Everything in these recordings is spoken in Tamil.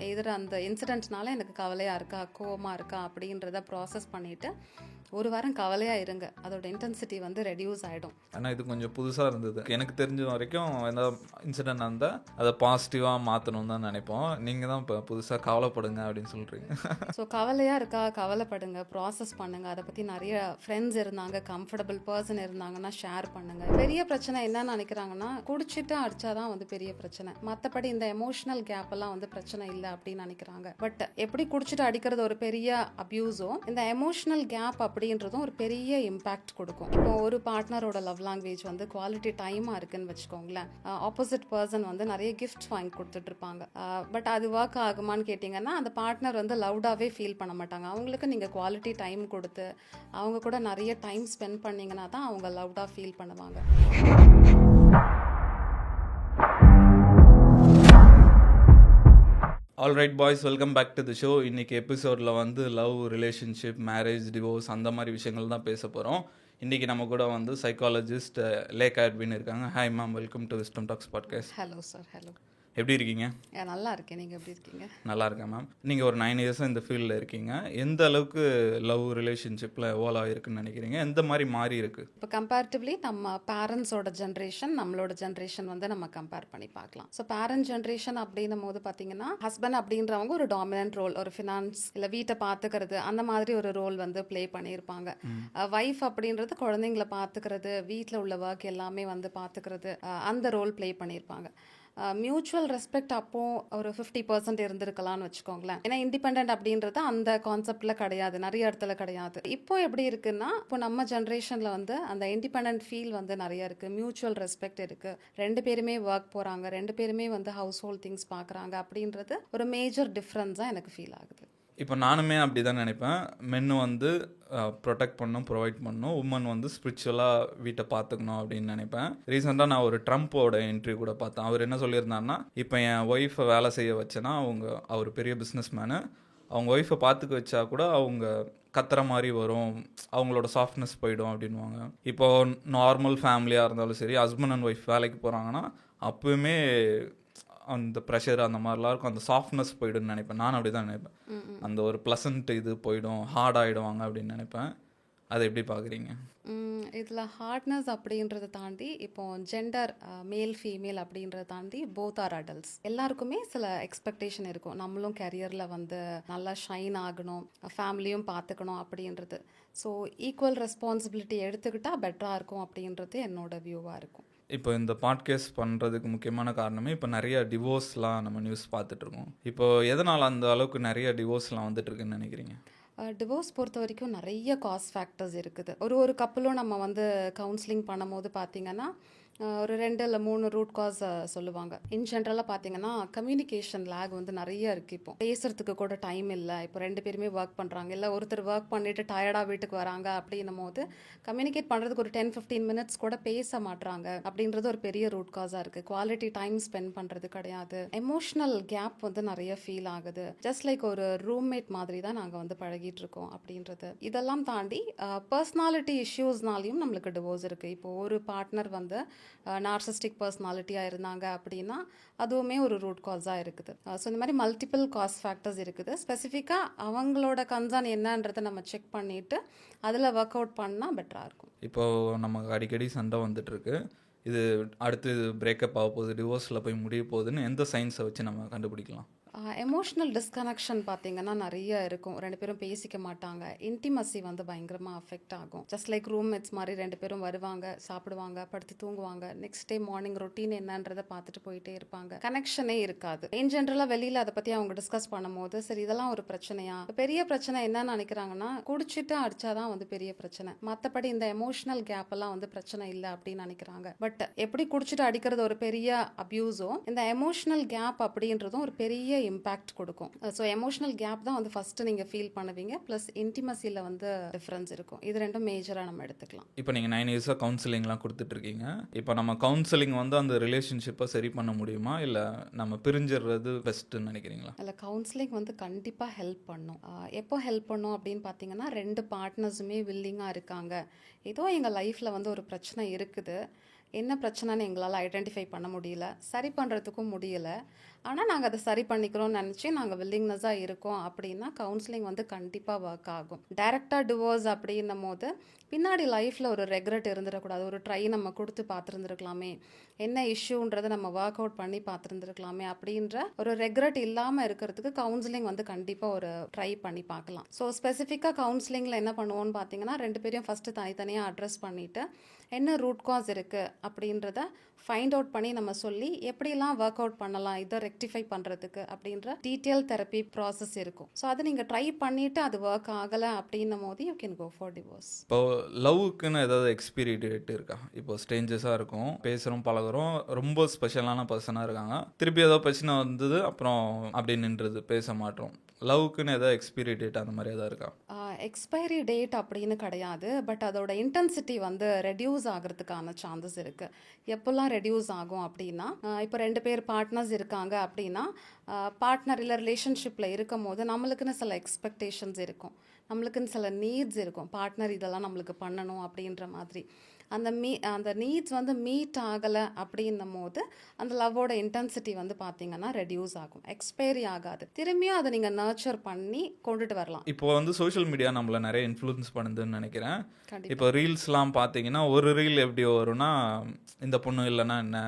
எதிர அந்த இன்சிடென்ட்னால எனக்கு கவலையாக இருக்கா, கோவமாக இருக்கா அப்படின்றத ப்ராசஸ் பண்ணிவிட்டு ஒரு வாரம் கவலையாக இருங்க. அதோட இன்டென்சிட்டி வந்து ரெடியூஸ் ஆகிடும். ஆனால் இது கொஞ்சம் புதுசாக இருந்தது. எனக்கு தெரிஞ்ச வரைக்கும் எந்த இன்சிடென்ட் இருந்தால் அதை பாசிட்டிவாக மாற்றணும்னு தான் நினைப்போம். நீங்கள் தான் இப்போ புதுசாக கவலைப்படுங்க அப்படின்னு சொல்கிறீங்க. ஸோ கவலையாக இருக்கா, கவலைப்படுங்க, ப்ராசஸ் பண்ணுங்கள். அதை பற்றி நிறைய ஃப்ரெண்ட்ஸ் இருந்தாங்க, கம்ஃபர்டபுள் பர்சன் இருந்தாங்கன்னா ஷேர் பண்ணுங்கள். பெரிய பிரச்சனை என்னன்னு நினைக்கிறாங்கன்னா, குடிச்சிட்டு அடித்தாதான் வந்து பெரிய பிரச்சனை, மற்றபடி இந்த எமோஷனல் கேப் எல்லாம் வந்து பிரச்சனை இல்லை அப்படின்னு நினைக்கிறாங்க. பட் எப்படி குடிச்சிட்டு அடிக்கிறது ஒரு பெரிய அப்யூஸோ, இந்த எமோஷனல் கேப் அப்படின்றதும் ஒரு பெரிய இம்பாக்ட் கொடுக்கும். இப்போ ஒரு பார்ட்னரோட லவ் லாங்குவேஜ் வந்து குவாலிட்டி டைமாக இருக்குன்னு வச்சுக்கோங்களேன். ஆப்போசிட் பர்சன் வந்து நிறைய கிஃப்ட்ஸ் வாங்கி கொடுத்துட்டு இருப்பாங்க. பட் அது ஒர்க் ஆகுமான்னு கேட்டிங்கன்னா, அந்த பார்ட்னர் வந்து லவுடாகவே ஃபீல் பண்ண மாட்டாங்க. அவங்களுக்கு நீங்கள் குவாலிட்டி டைம் கொடுத்து அவங்க கூட நிறைய டைம் ஸ்பெண்ட் பண்ணிங்கன்னா தான் அவங்க லவுடாக ஃபீல் பண்ணுவாங்க. Alright boys, welcome back to the show. இன்றைக்கி எபிசோடில் வந்து லவ், ரிலேஷன்ஷிப், மேரேஜ், டிவோர்ஸ் அந்த மாதிரி விஷயங்கள் தான் பேச போகிறோம். இன்றைக்கி நம்ம கூட வந்து சைக்காலஜிஸ்ட் லேக்கா எட்வின் இருக்காங்க. Hi ma'am, welcome to wisdom talks podcast. Hello sir. Hello, எப்படி இருக்கீங்க? நல்லா இருக்கேன். நீங்கள் எப்படி இருக்கீங்க? நல்லா இருக்கேன் மேம். நீங்கள் ஒரு 9 இயர்ஸாக இந்த ஃபீல்டில் இருக்கீங்க. எந்த அளவுக்கு லவ் ரிலேஷன்ஷிப்பில் எவால்வ் ஆகிருக்குன்னு நினைக்கிறீங்க? எந்த மாதிரி மாறி இருக்கு? இப்போ கம்பேரிட்டிவ்லி நம்ம பேரண்ட்ஸோட ஜென்ரேஷன், நம்மளோட ஜென்ரேஷன் வந்து நம்ம கம்பேர் பண்ணி பார்க்கலாம். ஸோ பேரண்ட் ஜென்ரேஷன் அப்படின்னும் போது பார்த்தீங்கன்னா, ஹஸ்பண்ட் அப்படின்றவங்க ஒரு டாமினன்ட் ரோல், ஒரு ஃபினான்ஸ் இல்லை வீட்டை பார்த்துக்கிறது அந்த மாதிரி ஒரு ரோல் வந்து ப்ளே பண்ணியிருப்பாங்க. ஒய்ஃப் அப்படின்றது குழந்தைங்களை பார்த்துக்கிறது, வீட்டில் உள்ள ஒர்க் எல்லாமே வந்து பார்த்துக்கிறது, அந்த ரோல் ப்ளே பண்ணியிருப்பாங்க. மியூச்சுவல் ரெஸ்பெக்ட் அப்போ ஒரு 50% இருந்திருக்கலாம்னு வச்சுக்கோங்களேன். ஏன்னா இண்டிபெண்ட் அப்படின்றது அந்த கான்செப்ட்ல கிடையாது, நிறைய இடத்துல கிடையாது. இப்போ எப்படி இருக்குன்னா, இப்போ நம்ம ஜென்ரேஷன்ல வந்து அந்த இண்டிபெண்ட் ஃபீல் வந்து நிறைய இருக்கு, மியூச்சுவல் ரெஸ்பெக்ட் இருக்கு, ரெண்டு பேருமே ஒர்க் போறாங்க, ரெண்டு பேருமே வந்து ஹவுஸ் ஹோல்ட் திங்ஸ் பார்க்குறாங்க அப்படின்றது ஒரு மேஜர் டிஃப்ரென்ஸாக எனக்கு ஃபீல் ஆகுது. இப்போ நானுமே அப்படி தான் நினைப்பேன். மென்னு வந்து ப்ரொடெக்ட் பண்ணணும், ப்ரொவைட் பண்ணணும், உமன் வந்து ஸ்பிரிச்சுவலாக வீட்டை பார்த்துக்கணும் அப்படின்னு நினைப்பேன். ரீசெண்டாக நான் ஒரு ட்ரம்ப்போட இன்டர்வியூ கூட பார்த்தேன். அவர் என்ன சொல்லியிருந்தாருன்னா, இப்போ என் ஒய்ஃபை வேலை செய்ய வச்சேன்னா, அவர் பெரிய பிஸ்னஸ் மேனு, அவங்க ஒய்ஃபை பார்த்துக்க வச்சா கூட அவங்க கத்துற மாதிரி வரும், அவங்களோட சாஃப்ட்னஸ் போயிடும் அப்படின்வாங்க. இப்போது நார்மல் ஃபேமிலியாக இருந்தாலும் சரி, ஹஸ்பண்ட் அண்ட் ஒய்ஃப் வேலைக்கு போகிறாங்கன்னா அப்போவுமே அந்த ப்ரெஷர் அந்த மாதிரிலாம் இருக்கும், அந்த சாஃப்ட்னஸ் போய்டுன்னு நினைப்பேன். நான் அப்படி தான் நினைப்பேன். அந்த ஒரு ப்ளசன்ட் இது போயிடும், ஹார்ட் ஆகிடுவாங்க அப்படின்னு நினைப்பேன். அதை எப்படி பார்க்குறீங்க? இதில் ஹார்ட்னஸ் அப்படின்றத தாண்டி இப்போ ஜெண்டர், மேல் ஃபீமேல் அப்படின்றத தாண்டி போத் ஆர் அடல்ட்ஸ். எல்லாருக்குமே சில எக்ஸ்பெக்டேஷன் இருக்கும், நம்மளும் கெரியரில் வந்து நல்லா ஷைன் ஆகணும், ஃபேமிலியும் பார்த்துக்கணும் அப்படின்றது. ஸோ ஈக்குவல் ரெஸ்பான்சிபிலிட்டி எடுத்துக்கிட்டால் பெட்டராக இருக்கும் அப்படின்றது என்னோட வியூவாக இருக்கும். இப்போ இந்த பாட்காஸ்ட் பண்ணுறதுக்கு முக்கியமான காரணமே இப்போ நிறைய டிவோர்ஸ்லாம் நம்ம நியூஸ் பார்த்துட்ருக்கோம். இப்போ எதனால் அந்த அளவுக்கு நிறைய டிவோர்ஸ்லாம் வந்துட்டுருக்குன்னு நினைக்கிறீங்க? டிவோர்ஸ் பொறுத்த வரைக்கும் நிறைய காஸ்ட் ஃபேக்டர்ஸ் இருக்குது. ஒரு கப்பலும் நம்ம வந்து கவுன்சிலிங் பண்ணும்போது பார்த்திங்கன்னா ஒரு 2 இல்லை 3 ரூட் காஸ் சொல்லுவாங்க. இன் ஜென்ரலாக பார்த்தீங்கன்னா கம்யூனிகேஷன் லேக் வந்து நிறைய இருக்குது. இப்போ பேசுறதுக்கு கூட டைம் இல்லை, இப்போ 2 பேருமே ஒர்க் பண்ணுறாங்க, இல்லை ஒருத்தர் ஒர்க் பண்ணிவிட்டு டயர்டாக வீட்டுக்கு வராங்க அப்படின்னும் போது கம்யூனிகேட் பண்ணுறதுக்கு ஒரு 10-15 மினிட்ஸ் கூட பேச மாட்றாங்க அப்படின்றது ஒரு பெரிய ரூட் காஸாக இருக்குது. குவாலிட்டி டைம் ஸ்பெண்ட் பண்ணுறது கிடையாது. எமோஷ்னல் கேப் வந்து நிறைய ஃபீல் ஆகுது. ஜஸ்ட் லைக் ஒரு ரூம்மேட் மாதிரி தான் நாங்கள் வந்து பழகிட்டு இருக்கோம் அப்படின்றது. இதெல்லாம் தாண்டி பர்சனாலிட்டி இஷ்யூஸ்னாலையும் நம்மளுக்கு டிவோர்ஸ் இருக்குது. இப்போ ஒரு பார்ட்னர் வந்து நார்சிஸ்டிக் பர்சனாலிட்டியாக இருந்தாங்க அப்படின்னா அதுவுமே ஒரு ரூட் காஸாக இருக்குது. ஸோ இந்த மாதிரி மல்டிபிள் காஸ் ஃபேக்டர்ஸ் இருக்குது. ஸ்பெசிஃபிக்காக அவங்களோட கன்சர்ன் என்னன்றதை நம்ம செக் பண்ணிவிட்டு அதில் ஒர்க் அவுட் பண்ணால் பெட்டராக இருக்கும். இப்போது நமக்கு அடிக்கடி சண்டை வந்துட்டுருக்கு, இது அடுத்து பிரேக்கப் ஆக போகுது, டிவோர்ஸில் போய் முடிய போகுதுன்னு எந்த சைன்ஸை வச்சு நம்ம கண்டுபிடிக்கலாம்? எமோஷ்னல் டிஸ்கனெக்ஷன் பார்த்தீங்கன்னா நிறைய இருக்கும். 2 பேரும் பேசிக்க மாட்டாங்க, இன்டிமசி வந்து பயங்கரமாக அஃபெக்ட் ஆகும். ஜஸ்ட் லைக் ரூம்மேட்ஸ் மாதிரி 2 பேரும் வருவாங்க, சாப்பிடுவாங்க, படுத்து தூங்குவாங்க, நெக்ஸ்ட் டே மார்னிங் ரொட்டீன் என்னன்றதை பார்த்துட்டு போயிட்டே இருப்பாங்க. கனெக்ஷனே இருக்காது. இன் ஜென்ரலாக வெளியில் அதை பற்றி அவங்க டிஸ்கஸ் பண்ணும்போது சரி இதெல்லாம் ஒரு பிரச்சனையா, பெரிய பிரச்சனை என்னன்னு நினைக்கிறாங்கன்னா, குடிச்சிட்டு அடிச்சாதான் வந்து பெரிய பிரச்சனை, மற்றபடி இந்த எமோஷனல் கேப் எல்லாம் வந்து பிரச்சனை இல்லை அப்படின்னு நினைக்கிறாங்க. பட் எப்படி குடிச்சிட்டு அடிக்கிறது ஒரு பெரிய அப்யூஸோ, இந்த எமோஷனல் கேப் அப்படின்றதும் ஒரு பெரிய இம்பாக்ட் கொடுக்கும். ஸோ எமோஷனல் கேப் தான் வந்து ஃபர்ஸ்ட் நீங்கள் ஃபீல் பண்ணுவீங்க, ப்ளஸ் இன்டிமசியில் வந்து டிஃப்ரென்ஸ் இருக்கும். இது ரெண்டும் மேஜராக நம்ம எடுத்துக்கலாம். இப்போ நீங்கள் 9 இயர்ஸாக கவுன்சிலிங்லாம் கொடுத்துட்ருக்கீங்க. இப்போ நம்ம கவுன்சிலிங் வந்து அந்த ரிலேஷன்ஷிப்பை சரி பண்ண முடியுமா, இல்லை நம்ம பிரிஞ்சிடுறது பெஸ்ட்டுன்னு நினைக்கிறீங்களா? இல்லை, கவுன்சிலிங் வந்து கண்டிப்பாக ஹெல்ப் பண்ணும். எப்போ ஹெல்ப் பண்ணும் அப்படின்னு பார்த்தீங்கன்னா, 2 பார்ட்னர்ஸுமே வில்லிங்காக இருக்காங்க, ஏதோ எங்கள் லைஃப்பில் வந்து ஒரு பிரச்சனை இருக்குது, என்ன பிரச்சனைன்னு எங்களால் ஐடென்டிஃபை பண்ண முடியல, சரி பண்ணுறதுக்கும் முடியல. ஆனால் நாங்கள் அதை சரி பண்ணிக்கிறோம்னு நினச்சி நாங்கள் வில்லிங்னஸாக இருக்கோம் அப்படின்னா கவுன்சிலிங் வந்து கண்டிப்பாக ஒர்க் ஆகும். டைரெக்டாக டிவோர்ஸ் அப்படின்னும் போது பின்னாடி லைஃப்பில் ஒரு ரெக்ரெட் இருந்துடக்கூடாது. ஒரு ட்ரை நம்ம கொடுத்து பார்த்துருந்துருக்கலாமே, என்ன இஷ்யூன்றதை நம்ம ஒர்க் அவுட் பண்ணி பார்த்துருந்துருக்கலாமே அப்படின்ற ஒரு ரெக்ரெட் இல்லாமல் இருக்கிறதுக்கு கவுன்சிலிங் வந்து கண்டிப்பாக ஒரு ட்ரை பண்ணி பார்க்கலாம். ஸோ ஸ்பெசிஃபிக்காக கவுன்சிலிங்கில் என்ன பண்ணுவோன்னு பார்த்தீங்கன்னா, 2 பேரையும் ஃபஸ்ட்டு தனித்தனியாக அட்ரஸ் பண்ணிவிட்டு என்ன ரூட் காஸ் இருக்குது அப்படின்றத ஃபைண்ட் அவுட் பண்ணி நம்ம சொல்லி எப்படிலாம் ஒர்க் அவுட் பண்ணலாம் இதை ரெக்டிஃபை பண்ணுறதுக்கு அப்படின்ற டீட்டெயில் தெரப்பி ப்ராசஸ் இருக்கும். ஸோ அதை நீங்கள் ட்ரை பண்ணிவிட்டு அது ஒர்க் ஆகலை அப்படின்னும் போது you can go for divorce. இப்போ லவ்வுக்குன்னு ஏதாவது எக்ஸ்பீரி டேட் இருக்கா? இப்போ ஸ்ட்ரேஞ்சர்ஸாக இருக்கும், பேசுகிறோம் பழகுறோம், ரொம்ப ஸ்பெஷலான பர்சனாக இருக்காங்க, திருப்பி ஏதோ பிரச்சனை வந்தது அப்புறம் அப்படி நின்றுது, பேச மாட்டோம். லவ்வுக்குன்னு ஏதாவது எக்ஸ்பீரி டேட் அந்த மாதிரி ஏதாவது இருக்கா? எக்ஸ்பைரி டேட் அப்படின்னு கிடையாது, பட் அதோட இன்டென்சிட்டி வந்து ரெடியூஸ் ஆகிறதுக்கான சான்சஸ் இருக்குது. எப்போல்லாம் ரெடியூஸ் ஆகும் அப்படின்னா, இப்போ 2 பேர் பார்ட்னர்ஸ் இருக்காங்க அப்படின்னா, பார்ட்னர் இல்லை ரிலேஷன்ஷிப்பில் இருக்கும் போது நம்மளுக்குன்னு சில எக்ஸ்பெக்டேஷன்ஸ் இருக்கும், நம்மளுக்குன்னு சில நீட்ஸ் இருக்கும். பார்ட்னர் இதெல்லாம் நம்மளுக்கு பண்ணணும் அப்படின்ற மாதிரி அந்த நீட்ஸ் வந்து மீட் ஆகலை அப்படின்னும் போது அந்த லவ்வோட இன்டென்சிட்டி வந்து பார்த்தீங்கன்னா ரெடியூஸ் ஆகும், எக்ஸ்பைரி ஆகாது. திரும்பியும் அதை நீங்கள் நர்ச்சர் பண்ணி கொண்டுட்டு வரலாம். இப்போ வந்து சோஷியல் மீடியா நம்மளை நிறைய இன்ஃப்ளூயன்ஸ் பண்ணுதுன்னு நினைக்கிறேன். கண்டிப்பா. இப்போ ரீல்ஸ்லாம் பார்த்தீங்கன்னா ஒரு ரீல் எப்படி வரும்னா, இந்த பொண்ணு இல்லைன்னா என்ன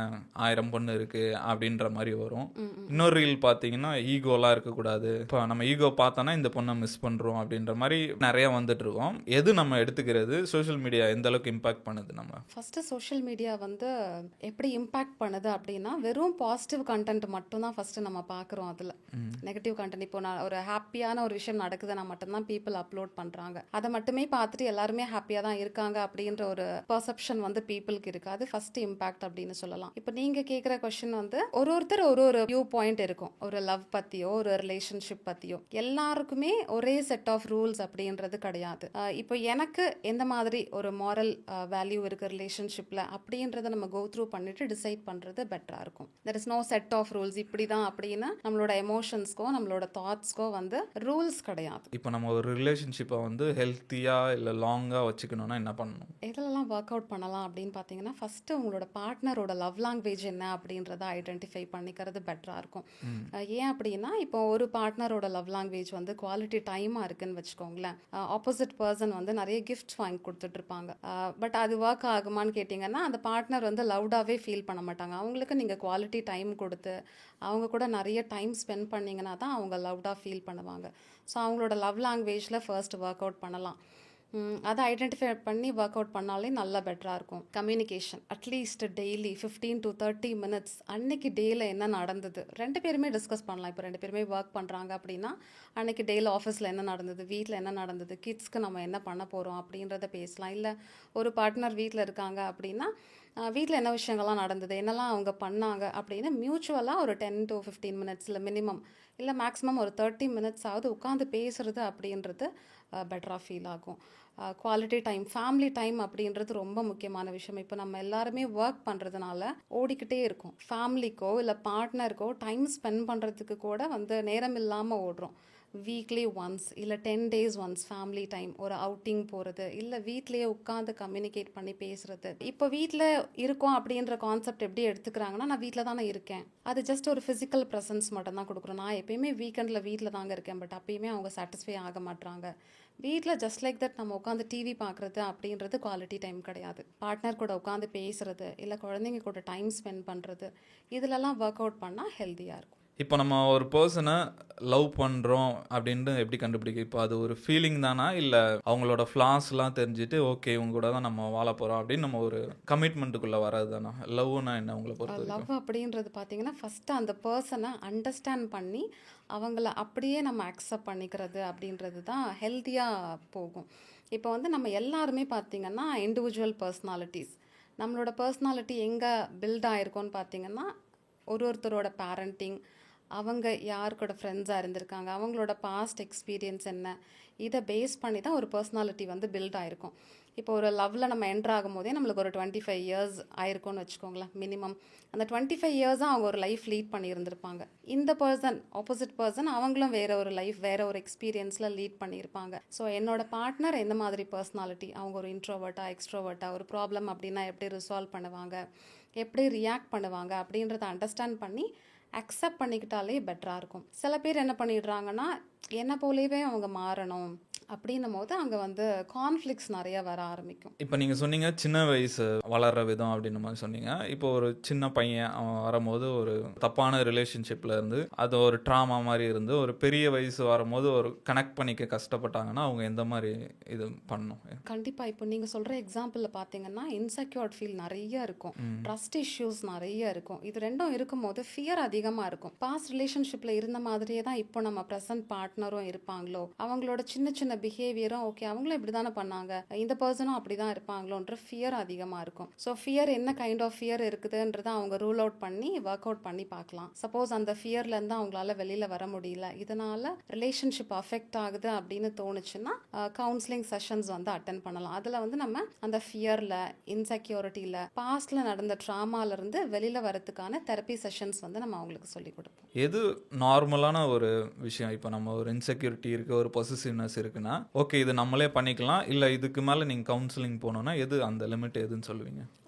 1000 பொண்ணு இருக்கு அப்படின்ற மாதிரி வரும். இன்னொரு ரீல் பார்த்தீங்கன்னா ஈகோலாம் இருக்கக்கூடாது, இப்போ நம்ம ஈகோ பார்த்தோன்னா இந்த பொண்ணை மிஸ் பண்ணுறோம் அப்படின்ற மாதிரி நிறைய வந்துட்டு இருக்கோம். எது நம்ம எடுத்துக்கிறது? சோஷியல் மீடியா எந்த அளவுக்கு இம்பாக்ட் பண்ணுது? நம்ம ஃபஸ்ட்டு சோஷியல் மீடியா வந்து எப்படி இம்பேக்ட் பண்ணுது அப்படின்னா, வெறும் பாசிட்டிவ் கண்டென்ட் மட்டும்தான் ஃபஸ்ட்டு நம்ம பார்க்குறோம். அதில் நெகட்டிவ் கண்டென்ட், இப்போ நான் ஒரு ஹாப்பியான ஒரு விஷயம் நடக்குதுன்னா மட்டும்தான் பீப்புள் அப்லோட் பண்ணுறாங்க. அதை மட்டுமே பார்த்துட்டு எல்லாருமே ஹாப்பியாக தான் இருக்காங்க அப்படின்ற ஒரு பர்செப்ஷன் வந்து பீப்புளுக்கு இருக்குது. அது ஃபஸ்ட்டு இம்பேக்ட் அப்படின்னு சொல்லலாம். இப்போ நீங்கள் கேட்குற கொஸ்டின் வந்து ஒருத்தர் ஒரு வியூ பாயிண்ட் இருக்கும். ஒரு லவ் பற்றியோ ஒரு ரிலேஷன்ஷிப் பற்றியோ எல்லாருக்குமே ஒரே செட் ஆஃப் ரூல்ஸ் அப்படின்றது கிடையாது. இப்போ எனக்கு எந்த மாதிரி ஒரு மாரல் வேல்யூ இருக்க ரிலேஷன்ஷிப்பில் அப்படின்றத நம்ம கோ த்ரூ பண்ணிட்டு டிசைட் பண்ணுறது பெட்டராக இருக்கும். There is no set of rules இப்படி தான் அப்படின்னு நம்மளோட எமோஷன்ஸ்க்கோ நம்மளோட தாட்ஸ்க்கோ வந்து ரூல்ஸ் கிடையாது. இப்போ நம்ம ஒரு ரிலேஷன்ஷிப்பை வந்து ஹெல்த்தியாக இல்லை லாங்காக வச்சுக்கணும்னா என்ன பண்ணணும்? எதெல்லாம் ஒர்க் அவுட் பண்ணலாம் அப்படின்னு பார்த்தீங்கன்னா, ஃபஸ்ட்டு உங்களோட பார்ட்னரோட லவ் லாங்குவேஜ் என்ன அப்படின்றத ஐடென்டிஃபை பண்ணிக்கிறது பெட்டராக இருக்கும். ஏன் அப்படின்னா, இப்போ ஒரு பார்ட்னரோட லவ் லாங்குவேஜ் வந்து குவாலிட்டி டைமாக இருக்குன்னு வச்சுக்கோங்களேன், ஆப்போசிட் பர்சன் வந்து நிறைய கிஃப்ட்ஸ் வாங்கி கொடுத்துட்ருப்பாங்க. பட் அது ஒர்க் ஆகுமான்னு கேட்டிங்கன்னா, அந்த பார்ட்னர் வந்து லவ்டாகவே ஃபீல் பண்ண மாட்டாங்க. அவங்களுக்கு நீங்கள் குவாலிட்டி டைம் கொடுத்து அவங்க கூட நிறைய டைம் ஸ்பெண்ட் பண்ணிங்கன்னா தான் அவங்க லவ்டாக ஃபீல் பண்ணுவாங்க. ஸோ அவங்களோட லவ் லாங்குவேஜில் ஃபர்ஸ்ட் ஒர்க் அவுட் பண்ணலாம். அதை ஐடென்டிஃபை பண்ணி ஒர்க் அவுட் பண்ணாலே நல்லா பெட்டராக இருக்கும். Communication at least daily 15 to 30 minutes அன்னைக்கு டேயில் என்ன நடந்தது 2 பேருமே டிஸ்கஸ் பண்ணலாம். இப்போ 2 பேருமே ஒர்க் பண்ணுறாங்க அப்படின்னா, அன்னைக்கு டெய்லி ஆஃபீஸில் என்ன நடந்தது, வீட்டில் என்ன நடந்தது, கிட்ஸ்க்கு நம்ம என்ன பண்ண போகிறோம் அப்படின்றத பேசலாம். இல்லை ஒரு பார்ட்னர் வீட்டில் இருக்காங்க அப்படின்னா, வீட்டில் என்ன விஷயங்கள்லாம் நடந்தது, என்னெல்லாம் அவங்க பண்ணாங்க அப்படின்னு மியூச்சுவலாக ஒரு 10 to 15 minutes மினிமம் இல்லை மேக்ஸிமம் ஒரு 30 minutes ஆகுது உட்காந்து பேசுகிறது அப்படின்றது பெட்டராக ஃபீல் ஆகும். குவாலிட்டி டைம், ஃபேமிலி டைம் அப்படின்றது ரொம்ப முக்கியமான விஷயம். இப்போ நம்ம எல்லாருமே ஒர்க் பண்ணுறதுனால ஓடிக்கிட்டே இருக்கும். ஃபேமிலிக்கோ இல்லை பார்ட்னருக்கோ டைம் ஸ்பெண்ட் பண்ணுறதுக்கு கூட வந்து நேரம் இல்லாமல் ஓடுறோம். வீக்லி ஒன்ஸ் இல்லை 10 days ஒன்ஸ் ஃபேமிலி டைம், ஒரு அவுட்டிங் போகிறது, இல்லை வீட்லேயே உட்காந்து கம்யூனிகேட் பண்ணி பேசுகிறது. இப்போ வீட்டில் இருக்கோம் அப்படின்ற கான்செப்ட் எப்படி எடுத்துக்கிறாங்கன்னா, நான் வீட்டில் தானே இருக்கேன், அது ஜஸ்ட் ஒரு ஃபிசிக்கல் ப்ரெசன்ஸ் மட்டும் தான் கொடுக்குறோம். நான் எப்பயுமே வீக்கெண்டில் வீட்டில் தாங்க இருக்கேன், பட் அப்பயுமே அவங்க சாட்டிஸ்ஃபை ஆக மாட்றாங்க. வீட்டில் ஜஸ்ட் லைக் தட் நம்ம உட்காந்து டிவி பார்க்குறது அப்படின்றது குவாலிட்டி டைம் கிடையாது. பார்ட்னர் கூட உட்காந்து பேசுகிறது இல்லை குழந்தைங்க கூட டைம் ஸ்பெண்ட் பண்ணுறது, இதிலெல்லாம் ஒர்க் அவுட் பண்ணால் ஹெல்த்தியாக இருக்கும். இப்போ நம்ம ஒரு பர்சனை லவ் பண்ணுறோம் அப்படின்ட்டு எப்படி கண்டுபிடிக்கும்? இப்போ அது ஒரு ஃபீலிங் தானா, இல்லை அவங்களோட ஃப்ளாஸ்லாம் தெரிஞ்சுட்டு ஓகே இவங்க கூட தான் நம்ம வாழ போகிறோம் அப்படின்னு நம்ம ஒரு கமிட்மெண்ட்டுக்குள்ளே வர்றது தானா? லவ்னா என்ன உங்களை பொறுத்த லவ் வரைக்கும்? அப்படின்றது பார்த்தீங்கன்னா, ஃபஸ்ட்டு அந்த பர்சனை அண்டர்ஸ்டாண்ட் பண்ணி அவங்கள அப்படியே நம்ம அக்செப்ட் பண்ணிக்கிறது அப்படின்றது தான் ஹெல்த்தியாக போகும். இப்போ வந்து நம்ம எல்லாருமே பார்த்திங்கன்னா இண்டிவிஜுவல் பர்சனாலிட்டிஸ். நம்மளோட பர்சனாலிட்டி எங்கே பில்ட் ஆகிருக்கோன்னு பார்த்திங்கன்னா, ஒருத்தரோட பேரண்டிங், அவங்க யார் கூட ஃப்ரெண்ட்ஸாக இருந்திருக்காங்க, அவங்களோட பாஸ்ட் எக்ஸ்பீரியன்ஸ் என்ன, இதை பேஸ் பண்ணி தான் ஒரு பர்சனாலிட்டி வந்து பில்ட் ஆகிருக்கும். இப்போ ஒரு லவ்வில் நம்ம என்ட்ரு ஆகும்போதே நம்மளுக்கு ஒரு 25 இயர்ஸ் ஆயிருக்கும்னு வச்சுக்கோங்களேன் மினிமம். அந்த 25 இயர்ஸாக அவங்க ஒரு லைஃப் லீட் பண்ணியிருந்திருப்பாங்க. இந்த பர்சன் ஆப்போசிட் பர்சன் அவங்களும் வேற ஒரு லைஃப் வேற ஒரு எக்ஸ்பீரியன்ஸில் லீட் பண்ணியிருப்பாங்க. ஸோ என்னோட பார்ட்னர் எந்த மாதிரி பர்சனாலிட்டி, அவங்க ஒரு இன்ட்ரோவர்ட்டா எக்ஸ்ட்ரோவர்ட்டா, ஒரு ப்ராப்ளம் அப்படின்னா எப்படி ரிசால்வ் பண்ணுவாங்க, எப்படி ரியாக்ட் பண்ணுவாங்க அப்படின்றத அண்டர்ஸ்டாண்ட் பண்ணி அக்செப்ட் பண்ணிக்கிட்டாலே பெட்டராக இருக்கும். சில பேர் என்ன பண்ணிடுறாங்கன்னா என்ன போலவே அவங்க மாறணும் அப்படின்னும் போது அங்கே வந்து கான்ஃப்ளிக்ஸ் நிறைய வர ஆரம்பிக்கும். இப்போ நீங்கள் சொன்னீங்க சின்ன வயசு வளர்கிற விதம் அப்படின்ற மாதிரி சொன்னீங்க. இப்போ ஒரு சின்ன பையன் அவன் வரும்போது ஒரு தப்பான ரிலேஷன்ஷிப்பில் இருந்து அது ஒரு ட்ராமா மாதிரி இருந்து ஒரு பெரிய வயசு வரும்போது ஒரு கனெக்ட் பண்ணிக்க கஷ்டப்பட்டாங்கன்னா அவங்க எந்த மாதிரி இது பண்ணணும்? கண்டிப்பாக இப்போ நீங்கள் சொல்கிற எக்ஸாம்பிளில் பார்த்தீங்கன்னா இன்செக்யூர்ட் ஃபீல் நிறைய இருக்கும், ட்ரஸ்ட் இஷ்யூஸ் நிறைய இருக்கும். இது ரெண்டும் இருக்கும்போது ஃபியர் அதிகமாக இருக்கும். பாஸ்ட் ரிலேஷன்ஷிப்பில் இருந்த மாதிரியே தான் இப்போ நம்ம ப்ரெசன்ட் பார்ட்னரும் இருப்பாங்களோ, அவங்களோட சின்ன சின்ன பிஹேவியரும் ஓகே அவங்களும் இப்படி தானே பண்ணாங்க, இந்த பர்சனும் அப்படி தான் இருப்பாங்களோன்ற ஃபியர் அதிகமாக இருக்கும். ஸோ ஃபியர் என்ன கைண்ட் ஆஃப் ஃபியர் இருக்குதுன்றதை அவங்க ரூல் அவுட் பண்ணி ஒர்க் அவுட் பண்ணி பார்க்கலாம். சப்போஸ் அந்த ஃபியர்லேருந்து அவங்களால வெளியில் வர முடியல, இதனால ரிலேஷன்ஷிப் அஃபெக்ட் ஆகுது அப்படின்னு தோணுச்சுன்னா கவுன்சிலிங் செஷன்ஸ் வந்து அட்டன் பண்ணலாம். அதில் வந்து நம்ம அந்த ஃபியரில் இன்செக்யூரிட்டியில் பாஸ்டில் நடந்த ட்ராமாலேருந்து வெளியில் வரதுக்கான தெரப்பி செஷன்ஸ் வந்து நம்ம அவங்களுக்கு சொல்லிக் கொடுப்போம். எது நார்மலான ஒரு விஷயம்? இப்போ நம்ம ஒரு இன்செக்யூரிட்டி இருக்குது, ஒரு பொசிசிவ்னஸ் இருக்குன்னா ஓகே இது நம்மளே பண்ணிக்கலாம், இல்லை இதுக்கு மேலே நீங்கள் கவுன்சிலிங் போகணுன்னா எது அந்த லிமிட் எதுன்னு சொல்லுவீங்க?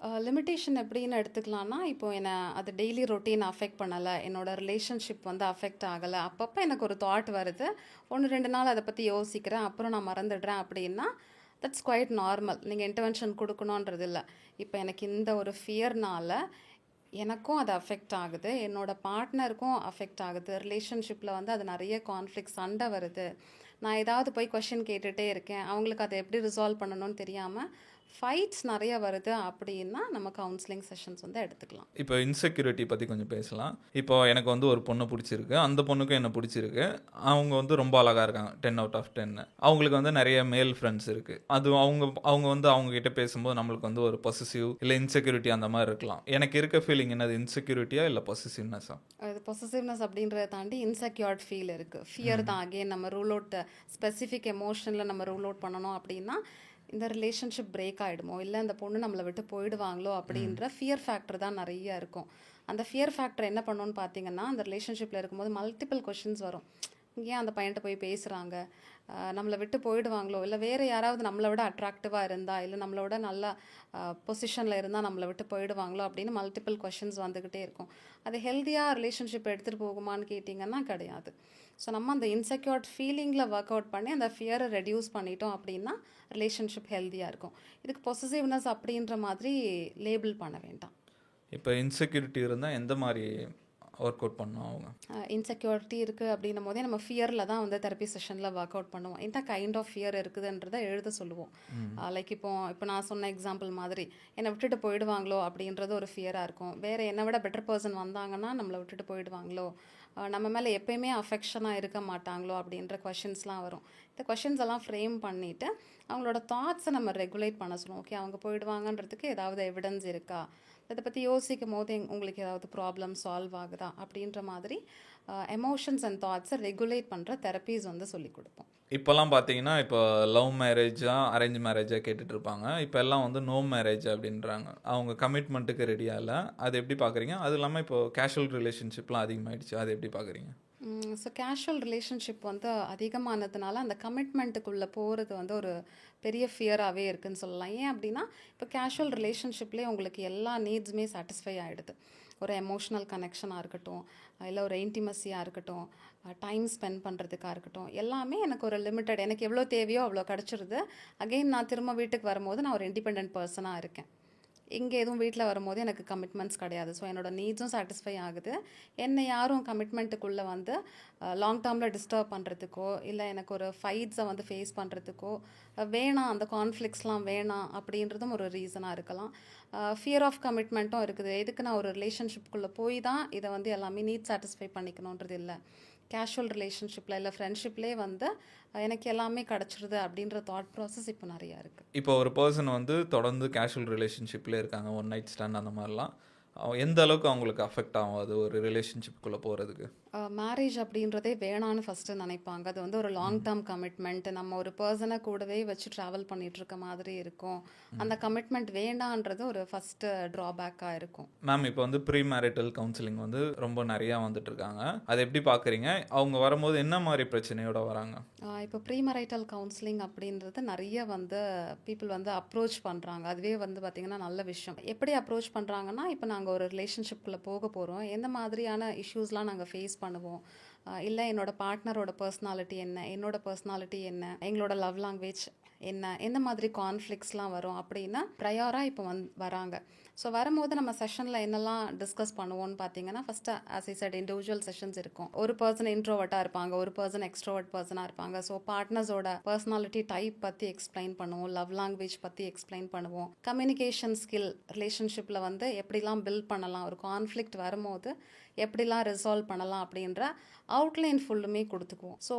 லிமிட்டேஷன் எப்படின்னு எடுத்துக்கலாம்னா, இப்போ என்னை அது டெய்லி ரொட்டீன் அஃபெக்ட் பண்ணலை, என்னோட ரிலேஷன்ஷிப் வந்து அஃபெக்ட் ஆகலை, அப்பப்போ எனக்கு ஒரு தாட் வருது, 1-2 நாள் அதை பற்றி யோசிக்கிறேன், அப்புறம் நான் மறந்துடுறேன் அப்படின்னா தட்ஸ் குவைட் நார்மல். நீங்கள் இன்டர்வென்ஷன் கொடுக்கணுன்றது இல்லை. இப்போ எனக்கு இந்த ஒரு ஃபியர்னால எனக்கும் அது அஃபெக்ட் ஆகுது, என்னோட பார்ட்னருக்கும் அஃபெக்ட் ஆகுது, ரிலேஷன்ஷிப்பில் வந்து அது நிறைய கான்ஃப்ளிக்ட் சண்டை வருது, நான் ஏதாவது போய் கொஷின் கேட்டுகிட்டே இருக்கேன், அவங்களுக்கு அதை எப்படி ரிசால்வ் பண்ணணும்னு தெரியாமல் ஃபைட்ஸ் நிறைய வருது அப்படின்னா நம்ம கவுன்சிலிங் செஷன்ஸ் வந்து எடுத்துக்கலாம். இப்போ இன்செக்யூரிட்டி பற்றி கொஞ்சம் பேசலாம். இப்போ எனக்கு வந்து ஒரு பொண்ணு பிடிச்சிருக்கு, அந்த பொண்ணுக்கும் என்ன பிடிச்சிருக்கு, அவங்க வந்து ரொம்ப அழகாக இருக்காங்க, 10 out of 10. அவங்களுக்கு வந்து நிறைய மேல் ஃப்ரெண்ட்ஸ் இருக்குது. அது அவங்க வந்து அவங்ககிட்ட பேசும்போது நம்மளுக்கு வந்து ஒரு பொசசிவ் இல்லை இன்செக்யூரிட்டி அந்த மாதிரி இருக்கலாம். எனக்கு இருக்க ஃபீலிங் என்னது, இன்செக்யூரிட்டியா இல்லை பொசசிவ்னஸா? அது பொசசிவ்னஸ் அப்படின்றத தாண்டி இன்செக்யூர்ட் ஃபீல் இருக்குது. ஃபியர் தான் அகெயின் நம்ம ரூல் அவுட் ஸ்பெசிஃபிக் எமோஷனில் நம்ம ரூல் அவுட் பண்ணணும் அப்படின்னா இந்த ரிலேஷன்ஷிப் பிரேக் ஆகிடுமோ, இல்லை அந்த பொண்ணு நம்மளை விட்டு போயிடுவாங்களோ அப்படின்ற ஃபியர் ஃபேக்டர் தான் நிறைய இருக்கும். அந்த ஃபியர் ஃபேக்டர் என்ன பண்ணணும்னு பார்த்தீங்கன்னா, அந்த ரிலேஷன்ஷிப்பில் இருக்கும்போது மல்டிபிள் கொஷின்ஸ் வரும். ஏன் அந்த பையன்கிட்ட போய் பேசுகிறாங்க, நம்மளை விட்டு போயிடுவாங்களோ, இல்லை வேறு யாராவது நம்மளை விட அட்ராக்டிவாக இருந்தால், இல்லை நம்மளோட நல்ல பொசிஷனில் இருந்தால் நம்மளை விட்டு போயிடுவாங்களோ அப்படின்னு மல்டிபிள் கொஷின்ஸ் வந்துக்கிட்டே இருக்கும். அது ஹெல்த்தியாக ரிலேஷன்ஷிப் எடுத்துகிட்டு போகுமான்னு கேட்டிங்கன்னா கிடையாது. ஸோ நம்ம அந்த இன்செக்யூர்ட் ஃபீலிங்கில் ஒர்க் அவுட் பண்ணி அந்த ஃபியரை ரெடியூஸ் பண்ணிட்டோம் அப்படின்னா ரிலேஷன்ஷிப் ஹெல்த்தியாக இருக்கும். இதுக்கு பொசசிவ்னஸ் அப்படின்ற மாதிரி லேபிள் பண்ண வேண்டாம். இப்போ இன்செக்யூரிட்டி இருந்தால் எந்த மாதிரி ஒர்க் அவுட் பண்ணோம் அவங்க? இன்செக்யூரிட்டி இருக்குது அப்படின்னும் போதே நம்ம ஃபியரில் தான் வந்து தெரப்பி செஷனில் ஒர்க் அவுட் பண்ணுவோம். என்ன கைண்ட் ஆஃப் ஃபியர் இருக்குதுன்றதை எழுத சொல்லுவோம். லைக் இப்போ நான் சொன்ன எக்ஸாம்பிள் மாதிரி என்னை விட்டுட்டு போயிடுவாங்களோ அப்படின்றது ஒரு ஃபியராக இருக்கும். வேறு என்னை விட பெட்டர் பர்சன் வந்தாங்கன்னா நம்மளை விட்டுட்டு போயிடுவாங்களோ, நம்ம மேலே எப்பயுமே அஃபெக்ஷனாக இருக்க மாட்டாங்களோ அப்படின்ற கொஷின்ஸ்லாம் வரும். இந்த கொஷின்ஸ் எல்லாம் ஃப்ரேம் பண்ணிவிட்டு அவங்களோட தாட்ஸை நம்ம ரெகுலேட் பண்ண சொல்லுவோம். ஓகே அவங்க போயிடுவாங்கன்றதுக்கு ஏதாவது எவிடன்ஸ் இருக்கா, இதை பற்றி யோசிக்கும் போது உங்களுக்கு ஏதாவது ப்ராப்ளம் சால்வ் ஆகுதா அப்படின்ற மாதிரி எமோஷன்ஸ் அண்ட் தாட்ஸை ரெகுலேட் பண்ணுற தெரப்பீஸ் வந்து சொல்லிக் கொடுப்போம். இப்போல்லாம் பார்த்தீங்கன்னா இப்போ லவ் மேரேஜா அரேஞ்ச் மேரேஜாக கேட்டுட்டு இருப்பாங்க. இப்போ எல்லாம் வந்து நோ மேரேஜ் அப்படின்றாங்க. அவங்க கமிட்மெண்ட்டுக்கு ரெடியாக இல்லை. அது எப்படி பார்க்குறீங்க? அது இல்லாமல் இப்போ கேஷுவல் ரிலேஷன்ஷிப்லாம் அதிகமாகிடுச்சு, அது எப்படி பார்க்குறீங்க? ஸோ கேஷுவல் ரிலேஷன்ஷிப் வந்து அதிகமானதுனால அந்த கமிட்மெண்ட்டுக்குள்ளே போகிறது வந்து ஒரு பெரிய ஃபியராகவே இருக்குதுன்னு சொல்லலாம். ஏன் அப்படின்னா இப்போ கேஷுவல் ரிலேஷன்ஷிப்லேயே உங்களுக்கு எல்லா நீட்ஸுமே சாட்டிஸ்ஃபை ஆகிடுது. ஒரு எமோஷ்னல் கனெக்ஷனாக இருக்கட்டும், இல்லை ஒரு இன்டிமசியாக இருக்கட்டும், டைம் ஸ்பெண்ட் பண்ணுறதுக்காக இருக்கட்டும், எல்லாமே எனக்கு ஒரு லிமிட்டட், எனக்கு எவ்வளோ தேவையோ அவ்வளோ கிடச்சிருது. அகெயின் நான் திரும்ப வீட்டுக்கு வரும்போது நான் ஒரு இண்டிபெண்ட் பர்சனாக இருக்கேன். இங்கே எதுவும் வீட்டில் வரும்போது எனக்கு கமிட்மெண்ட்ஸ் கிடையாது. ஸோ என்னோடய நீட்ஸும் சாட்டிஸ்ஃபை ஆகுது. என்னை யாரும் கமிட்மெண்ட்டுக்குள்ளே வந்து லாங் டேர்மில் டிஸ்டர்ப் பண்ணுறதுக்கோ, இல்லை எனக்கு ஒரு ஃபைட்ஸை வந்து ஃபேஸ் பண்ணுறதுக்கோ வேணாம், அந்த கான்ஃப்ளிக்ஸ்லாம் வேணாம் அப்படின்றதும் ஒரு ரீசனாக இருக்கலாம். ஃபியர் ஆஃப் கமிட்மெண்ட்டும் இருக்குது. எதுக்கு நான் ஒரு ரிலேஷன்ஷிப்புக்குள்ளே போய் தான் இதை வந்து எல்லாமே நீட் சாட்டிஸ்ஃபை பண்ணிக்கணுன்றது இல்லை. கேஷுவல் ரிலேஷன்ஷிப்பில் இல்லை ஃப்ரெண்ட்ஷிப்லேயே வந்து எனக்கு எல்லாமே கிடச்சிருது அப்படின்ற தாட் ப்ராசஸ் இப்போ நிறையா இருக்குது. இப்போ ஒரு பர்சன் வந்து தொடர்ந்து கேஷுவல் ரிலேஷன்ஷிப்லேயே இருக்காங்க, ஒன் நைட் ஸ்டாண்ட் அந்த மாதிரிலாம், எந்த அளவுக்கு அவங்களுக்கு அஃபெக்ட் ஆகும் அது ஒரு ரிலேஷன்ஷிப்புக்குள்ளே போகிறதுக்கு? மேரேஜ் அப்படின்றதே வேணான்னு ஃபஸ்ட்டு நினைப்பாங்க. அது வந்து ஒரு லாங் டேர்ம் கமிட்மெண்ட். நம்ம ஒரு பர்சனை கூடவே வச்சு ட்ராவல் பண்ணிட்டு இருக்க மாதிரி இருக்கும். அந்த கமிட்மெண்ட் வேண்டான்றது ஒரு ஃபஸ்ட்டு ட்ராபேக்காக இருக்கும். மேம் இப்போ வந்து ப்ரீ மேரிட்டல் கவுன்சிலிங் வந்து ரொம்ப நிறையா வந்துட்டு இருக்காங்க. அதை எப்படி பார்க்குறீங்க? அவங்க வரும்போது என்ன மாதிரி பிரச்சனையோட வராங்க? இப்போ ப்ரீமரைட்டல் கவுன்சிலிங் அப்படின்றது நிறைய வந்து பீப்புள் வந்து அப்ரோச் பண்ணுறாங்க. அதுவே வந்து பார்த்திங்கன்னா நல்ல விஷயம். எப்படி அப்ரோச் பண்ணுறாங்கன்னா, இப்போ நாங்கள் ஒரு ரிலேஷன்ஷிப்பில் போக போகிறோம், எந்த மாதிரியான இஷ்யூஸ்லாம் நாங்கள் ஃபேஸ் பண்ணுவோம், இல்லை என்னோட பார்ட்னரோட பர்சனாலிட்டி என்ன, என்னோட பர்சனாலிட்டி என்ன, எங்களோட லவ் லாங்குவேஜ் என்ன, எந்த மாதிரி கான்ஃப்ளிக்ஸ்லாம் வரும் அப்படின்னா ப்ரையராக இப்போ வராங்க. ஸோ வரும்போது நம்ம செஷனில் என்னெல்லாம் டிஸ்கஸ் பண்ணுவோம்னு பார்த்தீங்கன்னா, first as I set individual sessions இருக்கும். ஒரு பர்சன் இன்ட்ரோவர்ட்டாக இருப்பாங்க, ஒரு பர்சன் எக்ஸ்ட்ரோவர்ட் பர்சனாக இருப்பாங்க. ஸோ பார்ட்னர்ஸோட பர்சனாலிட்டி டைப் பற்றி எக்ஸ்பிளைன் பண்ணுவோம், லவ் லாங்குவேஜ் பற்றி எக்ஸ்பிளைன் பண்ணுவோம், கம்யூனிகேஷன் ஸ்கில் ரிலேஷன்ஷிப்பில் வந்து எப்படிலாம் பில்ட் பண்ணலாம், ஒரு கான்ஃப்ளிக்ட் வரும்போது எப்படிலாம் ரிசால்வ் பண்ணலாம் அப்படின்ற அவுட்லைன் ஃபுல்லுமே கொடுத்துக்குவோம். ஸோ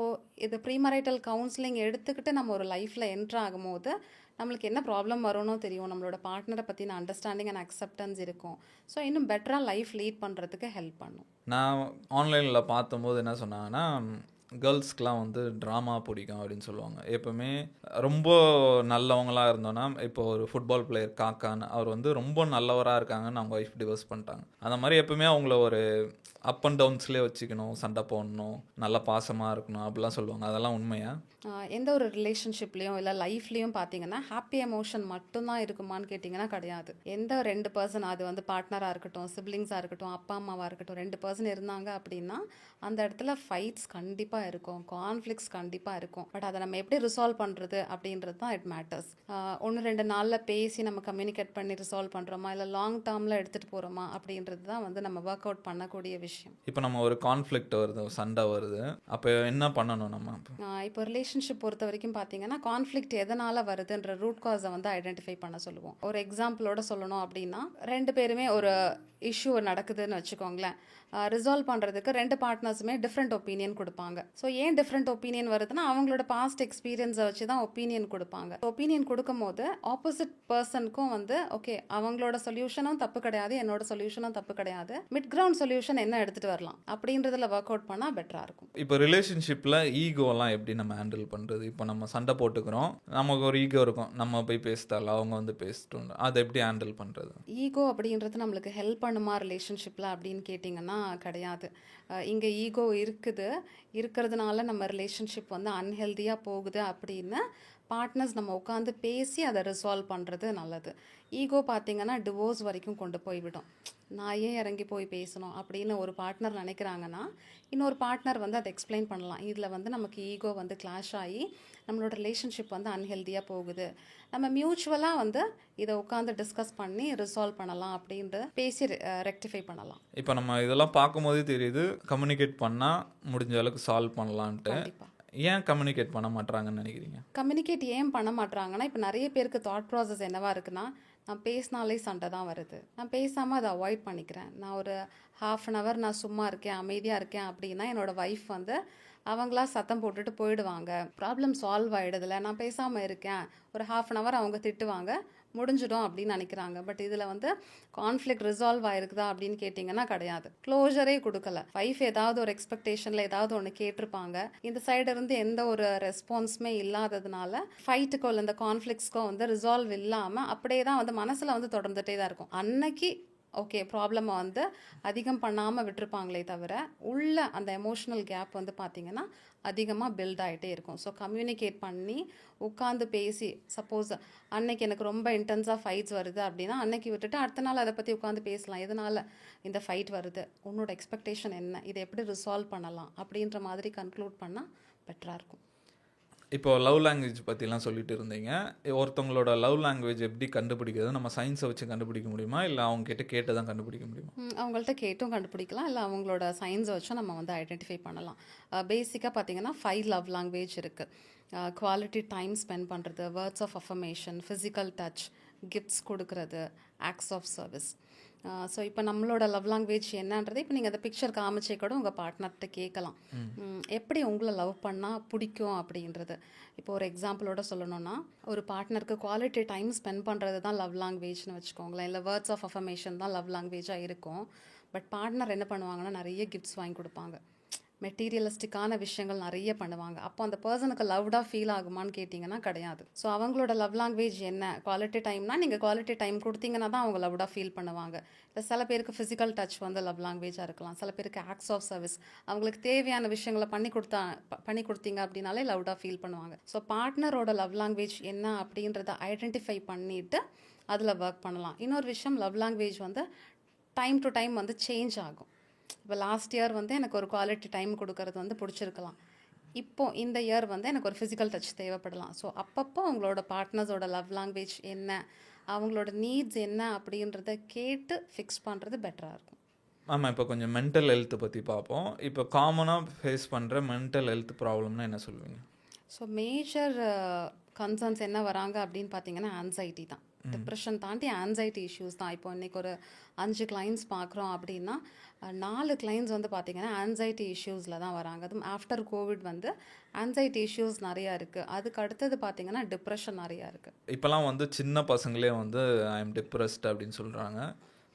இது ப்ரீமரைட்டல் கவுன்சிலிங் எடுத்துக்கிட்டு நம்ம ஒரு லைஃப்பில் என்ட்ரு ஆகும்போது நம்மளுக்கு என்ன ப்ராப்ளம் வரும்னு தெரியும், நம்மளோட பார்ட்னரை பற்றின அண்டர்ஸ்டாண்டிங் அண்ட் அக்செப்டன்ஸ் இருக்கும். ஸோ இன்னும் பெட்டராக லைஃப் லீட் பண்ணுறதுக்கு ஹெல்ப் பண்ணும். நான் ஆன்லைனில் பார்த்தம்போது என்ன சொன்னாங்கன்னா, கேர்ள்ஸ்க்கெலாம் வந்து ட்ராமா பிடிக்கும் அப்படின்னு சொல்லுவாங்க. எப்போவுமே ரொம்ப நல்லவங்களாக இருந்தோன்னா, இப்போ ஒரு ஃபுட்பால் பிளேயர் காக்கான்னு அவர் வந்து ரொம்ப நல்லவராக இருக்காங்கன்னு அவங்க ஒய்ஃப் டிவோர்ஸ் பண்ணிட்டாங்க. அந்த மாதிரி எப்போவுமே அவங்கள ஒரு அப் அண்ட் டவுன்ஸ்லேயே வச்சுக்கணும், சண்டை போடணும், நல்ல பாசமாக இருக்கணும் அப்படிலாம் சொல்லுவாங்க. அதெல்லாம் உண்மையா? எந்த ஒரு ரிலேஷன்ஷிப்லேயும் இல்லை லைஃப்லேயும் பார்த்தீங்கன்னா ஹாப்பி எமோஷன் மட்டும்தான் இருக்குமான்னு கேட்டிங்கன்னா கிடையாது. எந்த 2 பர்சன், அது வந்து பார்ட்னராக இருக்கட்டும், சிப்ளிங்ஸாக இருக்கட்டும், அப்பா அம்மாவாக இருக்கட்டும், 2 பர்சன் இருந்தாங்க அப்படின்னா அந்த இடத்துல ஃபைட்ஸ் கண்டிப்பாக இருக்கும், கான்ஃப்ளிக்ஸ் கண்டிப்பாக இருக்கும். பட் அதை நம்ம எப்படி ரிசால்வ் பண்ணுறது அப்படின்றது தான் இட் மேட்டர்ஸ். 1-2 நாளில் பேசி நம்ம கம்யூனிகேட் பண்ணி ரிசால்வ் பண்ணுறோமா, இல்லை லாங் டேர்மில் எடுத்துகிட்டு போகிறோமா அப்படின்றது தான் வந்து நம்ம ஒர்க் அவுட் பண்ணக்கூடிய விஷயம். இப்போ நம்ம ஒரு கான்ஃப்ளிக்ட் வருது, சண்டை வருது, அப்போ என்ன பண்ணணும் நம்ம? இப்போ ரிலேஷன்ஷிப் பொறுத்த வரைக்கும் பார்த்தீங்கன்னா கான்ஃப்ளிக்ட் எதனால் வருதுன்ற ரூட் காஸை வந்து ஐடென்டிஃபை பண்ண சொல்லுவோம். ஒரு எக்ஸாம்பிளோட சொல்லணும் அப்படின்னா, 2 பேருமே ஒரு இஷ்யூ நடக்குதுன்னு வச்சுக்கோங்களேன். ரிசால்வ் பண்ணுறதுக்கு 2 பார்ட்னர்ஸுமே டிஃப்ரெண்ட் ஒப்பீனியன் கொடுப்பாங்க. ஸோ ஏன் டிஃப்ரெண்ட் ஒப்பீனியன் வருதுன்னா, அவங்களோட பாஸ்ட் எக்ஸ்பீரியன்ஸை வச்சு தான் ஒப்பீனியன் கொடுப்பாங்க. ஒப்பீனியன் கொடுக்கும் போது ஆப்போசிட் பர்சனுக்கும் வந்து ஓகே அவங்களோட சொல்யூஷனும் தப்பு கிடையாது, என்னோட சொல்யூஷனும் தப்பு கிடையாது, மிட் கிரவுண்ட் சொல்யூஷன் என்ன எடுத்துகிட்டு வரலாம் அப்படின்றதுல ஒர்க் அவுட் பண்ணால் பெட்டராக இருக்கும். இப்போ ரிலேஷன்ஷிப்பில் ஈகோலாம் எப்படி நம்ம ஹேண்டில் பண்ணுறது? இப்போ நம்ம சண்டை போட்டுக்கிறோம், நமக்கு ஒரு ஈகோ இருக்கும், நம்ம போய் பேசிட்டால அவங்க வந்து பேசிட்டோம், அதை எப்படி ஹேண்டில் பண்ணுறது? ஈகோ அப்படின்றது நம்மளுக்கு ஹெல்ப் பண்ணுமா ரிலேஷன்ஷிப்பில் அப்படின்னு கேட்டிங்கன்னா கிடையாது. இங்கே ஈகோ இருக்கிறதுனால நம்ம ரிலேஷன்ஷிப் வந்து அன்ஹெல்தியாக போகுது அப்படின்னு பார்ட்னர்ஸ் நம்ம உட்காந்து பேசி அதை ரிசால்வ் பண்ணுறது நல்லது. ஈகோ பார்த்திங்கன்னா டிவோர்ஸ் வரைக்கும் கொண்டு போய்விடும். நான் ஏன் இறங்கி போய் பேசணும் அப்படின்னு ஒரு பார்ட்னர் நினைக்கிறாங்கன்னா, இன்னொரு பார்ட்னர் வந்து அதை எக்ஸ்பிளைன் பண்ணலாம். இதில் வந்து நமக்கு ஈகோ வந்து கிளாஷ் ஆகி நம்மளோட ரிலேஷன்ஷிப் வந்து அன்ஹெல்தியாக போகுது, நம்ம மியூச்சுவலாக வந்து இதை உட்காந்து டிஸ்கஸ் பண்ணி ரிசால்வ் பண்ணலாம் அப்படின்ற பேசி ரெக்டிஃபை பண்ணலாம். இப்போ நம்ம இதெல்லாம் பார்க்கும்போதே தெரியுது, கம்யூனிகேட் பண்ணால் முடிஞ்ச அளவுக்கு சால்வ் பண்ணலான்ட்டு. ஏன் கம்யூனிகேட் பண்ண மாட்டாங்கன்னு நினைக்கிறீங்க? கம்யூனிகேட் ஏன் பண்ண மாட்டாங்கன்னா, இப்போ நிறைய பேருக்கு தாட் ப்ராசஸ் என்னவா இருக்குன்னா, நான் பேசினாலே சண்டை தான் வருது, நான் பேசாமல் அதை அவாய்ட் பண்ணிக்கிறேன், நான் ஒரு ½ அன் ஹவர் நான் சும்மா இருக்கேன், அமைதியாக இருக்கேன் அப்படின்னா என்னோடய ஒய்ஃப் வந்து அவங்களா சத்தம் போட்டுட்டு போயிடுவாங்க, ப்ராப்ளம் சால்வ் ஆகிடுதில்ல, நான் பேசாமல் இருக்கேன், ஒரு ½ அன் ஹவர் அவங்க திட்டுவாங்க, முடிஞ்சிடும் அப்படின்னு நினைக்கிறாங்க. பட் இதில் வந்து கான்ஃப்ளிக்ட் ரிசால்வ் ஆயிருக்குதா அப்படின்னு கேட்டிங்கன்னா கிடையாது. க்ளோஷரே கொடுக்கல. வைஃப் ஏதாவது ஒரு எக்ஸ்பெக்டேஷனில் ஏதாவது ஒன்று கேட்டிருப்பாங்க, இந்த சைடு இருந்து எந்த ஒரு ரெஸ்பான்ஸுமே இல்லாததுனால ஃபைட்டுக்கோ இல்லை இந்த கான்ஃப்ளிக்ஸ்க்கோ வந்து ரிசால்வ் இல்லாமல் அப்படியே தான் வந்து மனசில் வந்து தொடர்ந்துகிட்டே தான் இருக்கும். அன்னைக்கு ஓகே ப்ராப்ளமை வந்து அதிகம் பண்ணாமல் விட்டுருப்பாங்களே தவிர உள்ள அந்த எமோஷ்னல் கேப் வந்து பார்த்திங்கன்னா அதிகமாக பில்ட் ஆகிட்டே இருக்கும். ஸோ கம்யூனிகேட் பண்ணி உட்காந்து பேசி, சப்போஸ் அன்னைக்கு எனக்கு ரொம்ப இன்டென்ஸாக ஃபைட்ஸ் வருது அப்படின்னா அன்னைக்கு விட்டுட்டு அடுத்த நாள் அதை பற்றி உட்காந்து பேசலாம். எதனால் இந்த ஃபைட் வருது, உன்னோட எக்ஸ்பெக்டேஷன் என்ன, இதை எப்படி ரிசால்வ் பண்ணலாம் அப்படின்ற மாதிரி கன்க்ளூட் பண்ணால் பெட்டராக இருக்கும். இப்போ லவ் லாங்குவேஜ் பற்றிலாம் சொல்லிட்டு இருந்தீங்க. ஒருத்தவங்களோட லவ் லாங்குவேஜ் எப்படி கண்டுபிடிக்கிறது? நம்ம சயின்ஸை வச்சு கண்டுபிடிக்க முடியுமா, இல்லை அவங்க கிட்ட கேட்டு தான் கண்டுபிடிக்க முடியுமா? அவங்கள்ட்ட கேட்டும் கண்டுபிடிக்கலாம், இல்லை அவங்களோட சயின்ஸை வச்சும் நம்ம வந்து ஐடென்டிஃபை பண்ணலாம். பேசிக்காக பார்த்தீங்கன்னா 5 லவ் லாங்குவேஜ் இருக்குது. குவாலிட்டி டைம் ஸ்பெண்ட் பண்ணுறது, words of affirmation, physical touch, gifts கொடுக்கறது, ஆக்ட்ஸ் ஆஃப் சர்வீஸ். ஸோ இப்போ நம்மளோட லவ் லாங்குவேஜ் என்னன்றது இப்போ நீங்கள் அந்த பிக்சர் காமிச்சே கூட உங்கள் பார்ட்னர்கிட்ட கேட்கலாம், எப்படி உங்களை லவ் பண்ணால் பிடிக்கும் அப்படின்றது. இப்போ ஒரு எக்ஸாம்பிளோட சொல்லணும்னா, ஒரு பார்ட்னருக்கு குவாலிட்டி டைம் ஸ்பெண்ட் பண்ணுறது தான் லவ் லாங்குவேஜ்னு வச்சுக்கோங்களேன், இல்லை வேர்ட்ஸ் ஆஃப் அஃபர்மேஷன் தான் லவ் லாங்குவேஜாக இருக்கும். பட் பார்ட்னர் என்ன பண்ணுவாங்கன்னா நிறைய கிஃப்ட்ஸ் வாங்கி கொடுப்பாங்க. மெட்டீரியலிஸ்டிக்கான விஷயங்கள் நிறைய பண்ணுவாங்க. அப்போ அந்த பர்சனுக்கு லவ்டாக ஃபீல் ஆகுமான்னு கேட்டிங்கன்னா கிடையாது. ஸோ அவங்களோட லவ் லாங்குவேஜ் என்ன? குவாலிட்டி டைம்னா நீங்கள் குவாலிட்டி டைம் கொடுத்தீங்கன்னா தான் அவங்க லவ்டாக ஃபீல் பண்ணுவாங்க. இல்லை சில பேருக்கு ஃபிசிக்கல் டச் வந்து லவ் லாங்குவேஜாக இருக்கலாம். சில பேருக்கு ஆக்ட்ஸ் ஆஃப் சர்வீஸ், அவங்களுக்கு தேவையான விஷயங்களை பண்ணி கொடுத்தீங்க அப்படின்னாலே லவ்டாக ஃபீல் பண்ணுவாங்க. ஸோ பார்ட்னரோட லவ் லாங்குவேஜ் என்ன அப்படின்றத ஐடென்டிஃபை பண்ணிவிட்டு அதில் ஒர்க் பண்ணலாம். இன்னொரு விஷயம், லவ் லாங்குவேஜ் வந்து டைம் டு டைம் வந்து சேஞ்ச் ஆகும். இப்போ லாஸ்ட் இயர் வந்து எனக்கு ஒரு குவாலிட்டி டைம் கொடுக்கறது வந்து பிடிச்சிருக்கலாம். இப்போ இந்த இயர் வந்து எனக்கு ஒரு ஃபிசிக்கல் டச் தேவைப்படலாம். ஸோ அப்பப்போ அவங்களோட பார்ட்னர்ஸோட லவ் லாங்குவேஜ் என்ன, அவங்களோட நீட்ஸ் என்ன அப்படின்றத கேட்டு ஃபிக்ஸ் பண்ணுறது பெட்டராக இருக்கும். ஆமாம், இப்போ கொஞ்சம் மென்டல் ஹெல்த்தை பற்றி பார்ப்போம். இப்போ காமனாக ஃபேஸ் பண்ணுற மென்டல் ஹெல்த் ப்ராப்ளம்னா என்ன சொல்லுவீங்க? ஸோ மேஜர் கன்சர்ன்ஸ் என்ன வராங்க அப்படின்னு பார்த்தீங்கன்னா ஆன்சைட்டி தான். டிப்ரெஷன் தாண்டி ஆன்சைட்டி இஷ்யூஸ் தான். இப்போ இன்றைக்கி ஒரு 5 கிளைண்ட்ஸ் பார்க்குறோம் அப்படின்னா 4 கிளைண்ட்ஸ் வந்து பார்த்திங்கன்னா ஆன்சைட்டி இஷ்யூஸில் தான் வராங்க. அதுவும் ஆஃப்டர் கோவிட் வந்து ஆன்சைட்டி இஷ்யூஸ் நிறையா இருக்குது. அதுக்கு அடுத்தது பார்த்திங்கன்னா டிப்ரெஷன் நிறையா இருக்குது. இப்போலாம் வந்து சின்ன பசங்களே வந்து ஐ எம் டிப்ரெஸ்ட் அப்படின்னு சொல்கிறாங்க.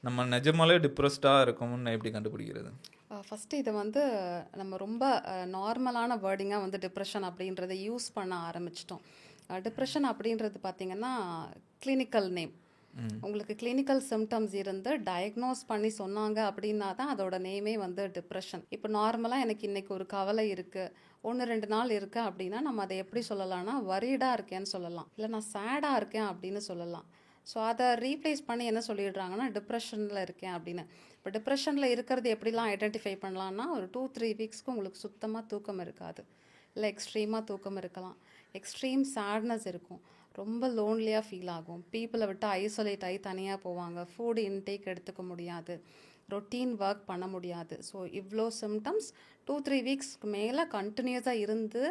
நம்ம நிஜமாலே டிப்ரெஸ்டாக இருக்கோம்னு எப்படி கண்டுபிடிக்கிறது? ஃபஸ்ட்டு இதை வந்து நம்ம ரொம்ப நார்மலான வேர்டிங்காக வந்து டிப்ரெஷன் அப்படின்றத யூஸ் பண்ண ஆரம்பிச்சிட்டோம். டிப்ரெஷன் அப்படின்றது பார்த்திங்கன்னா கிளினிக்கல் நேம். உங்களுக்கு கிளினிக்கல் சிம்டம்ஸ் இருந்து டயக்னோஸ் பண்ணி சொன்னாங்க அப்படின்னா தான் அதோட நேமே வந்து டிப்ரெஷன். இப்போ நார்மலாக எனக்கு இன்றைக்கி ஒரு கவலை இருக்குது, 1-2 நாள் இருக்குது அப்படின்னா நம்ம அதை எப்படி சொல்லலாம்னா வரிடாக இருக்கேன்னு சொல்லலாம், இல்லை நான் சேடாக இருக்கேன் அப்படின்னு சொல்லலாம். ஸோ அதை ரீப்ளேஸ் பண்ணி என்ன சொல்லிடுறாங்கன்னா டிப்ரெஷனில் இருக்கேன் அப்படின்னு. இப்போ டிப்ரெஷனில் இருக்கிறது எப்படிலாம் ஐடென்டிஃபை பண்ணலான்னா, ஒரு 2-3 வீக்ஸ்க்கு உங்களுக்கு சுத்தமாக தூக்கம் இருக்காது, இல்லை எக்ஸ்ட்ரீமாக தூக்கம் இருக்கலாம், எக்ஸ்ட்ரீம் சேட்னஸ் இருக்கும், ரொம்ப லோன்லியாக ஃபீல் ஆகும், பீப்புளை விட்டு ஐசோலேட் ஆகி தனியாக போவாங்க, ஃபுட் இன்டேக் எடுத்துக்க முடியாது, ரொட்டீன் ஒர்க் பண்ண முடியாது. ஸோ இவ்வளோ சிம்டம்ஸ் 2-3 வீக்ஸ்க்கு மேலே கண்டினியூஸாக இருந்து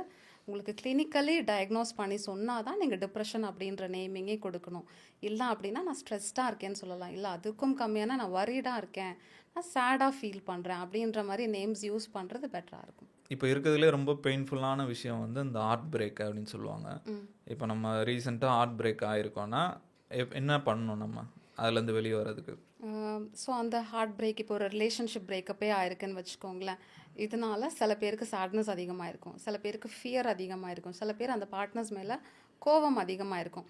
உங்களுக்கு கிளினிக்கலி டயக்னோஸ் பண்ணி சொன்னால் தான் நீங்கள் டிப்ரெஷன் அப்படின்ற நேமிங்கே கொடுக்கணும். இல்லை அப்படின்னா நான் ஸ்ட்ரெஸ்டாக இருக்கேன்னு சொல்லலாம், இல்லை அதுக்கும் கம்மியான நான் வரிடாக இருக்கேன், நான் சேடாக ஃபீல் பண்ணுறேன் அப்படின்ற மாதிரி நேம்ஸ் யூஸ் பண்ணுறது பெட்டராக இருக்கும். இப்போ இருக்கிறதுலே ரொம்ப பெயின்ஃபுல்லான விஷயம் வந்து இந்த ஹார்ட் பிரேக் அப்படின்னு சொல்லுவாங்க. இப்போ நம்ம ரீசெண்டாக ஹார்ட் பிரேக் ஆகிருக்கோன்னா என்ன பண்ணணும் நம்ம அதுலேருந்து வெளியே வர்றதுக்கு? ஸோ அந்த ஹார்ட் பிரேக், இப்போ ஒரு ரிலேஷன்ஷிப் பிரேக்கப்பே ஆயிருக்குன்னு வச்சுக்கோங்களேன், இதனால சில பேருக்கு சேட்னஸ் அதிகமாக இருக்கும், சில பேருக்கு ஃபியர் அதிகமாக இருக்கும், சில பேர் அந்த பார்ட்னர்ஸ் மேலே கோபம் அதிகமாக இருக்கும்.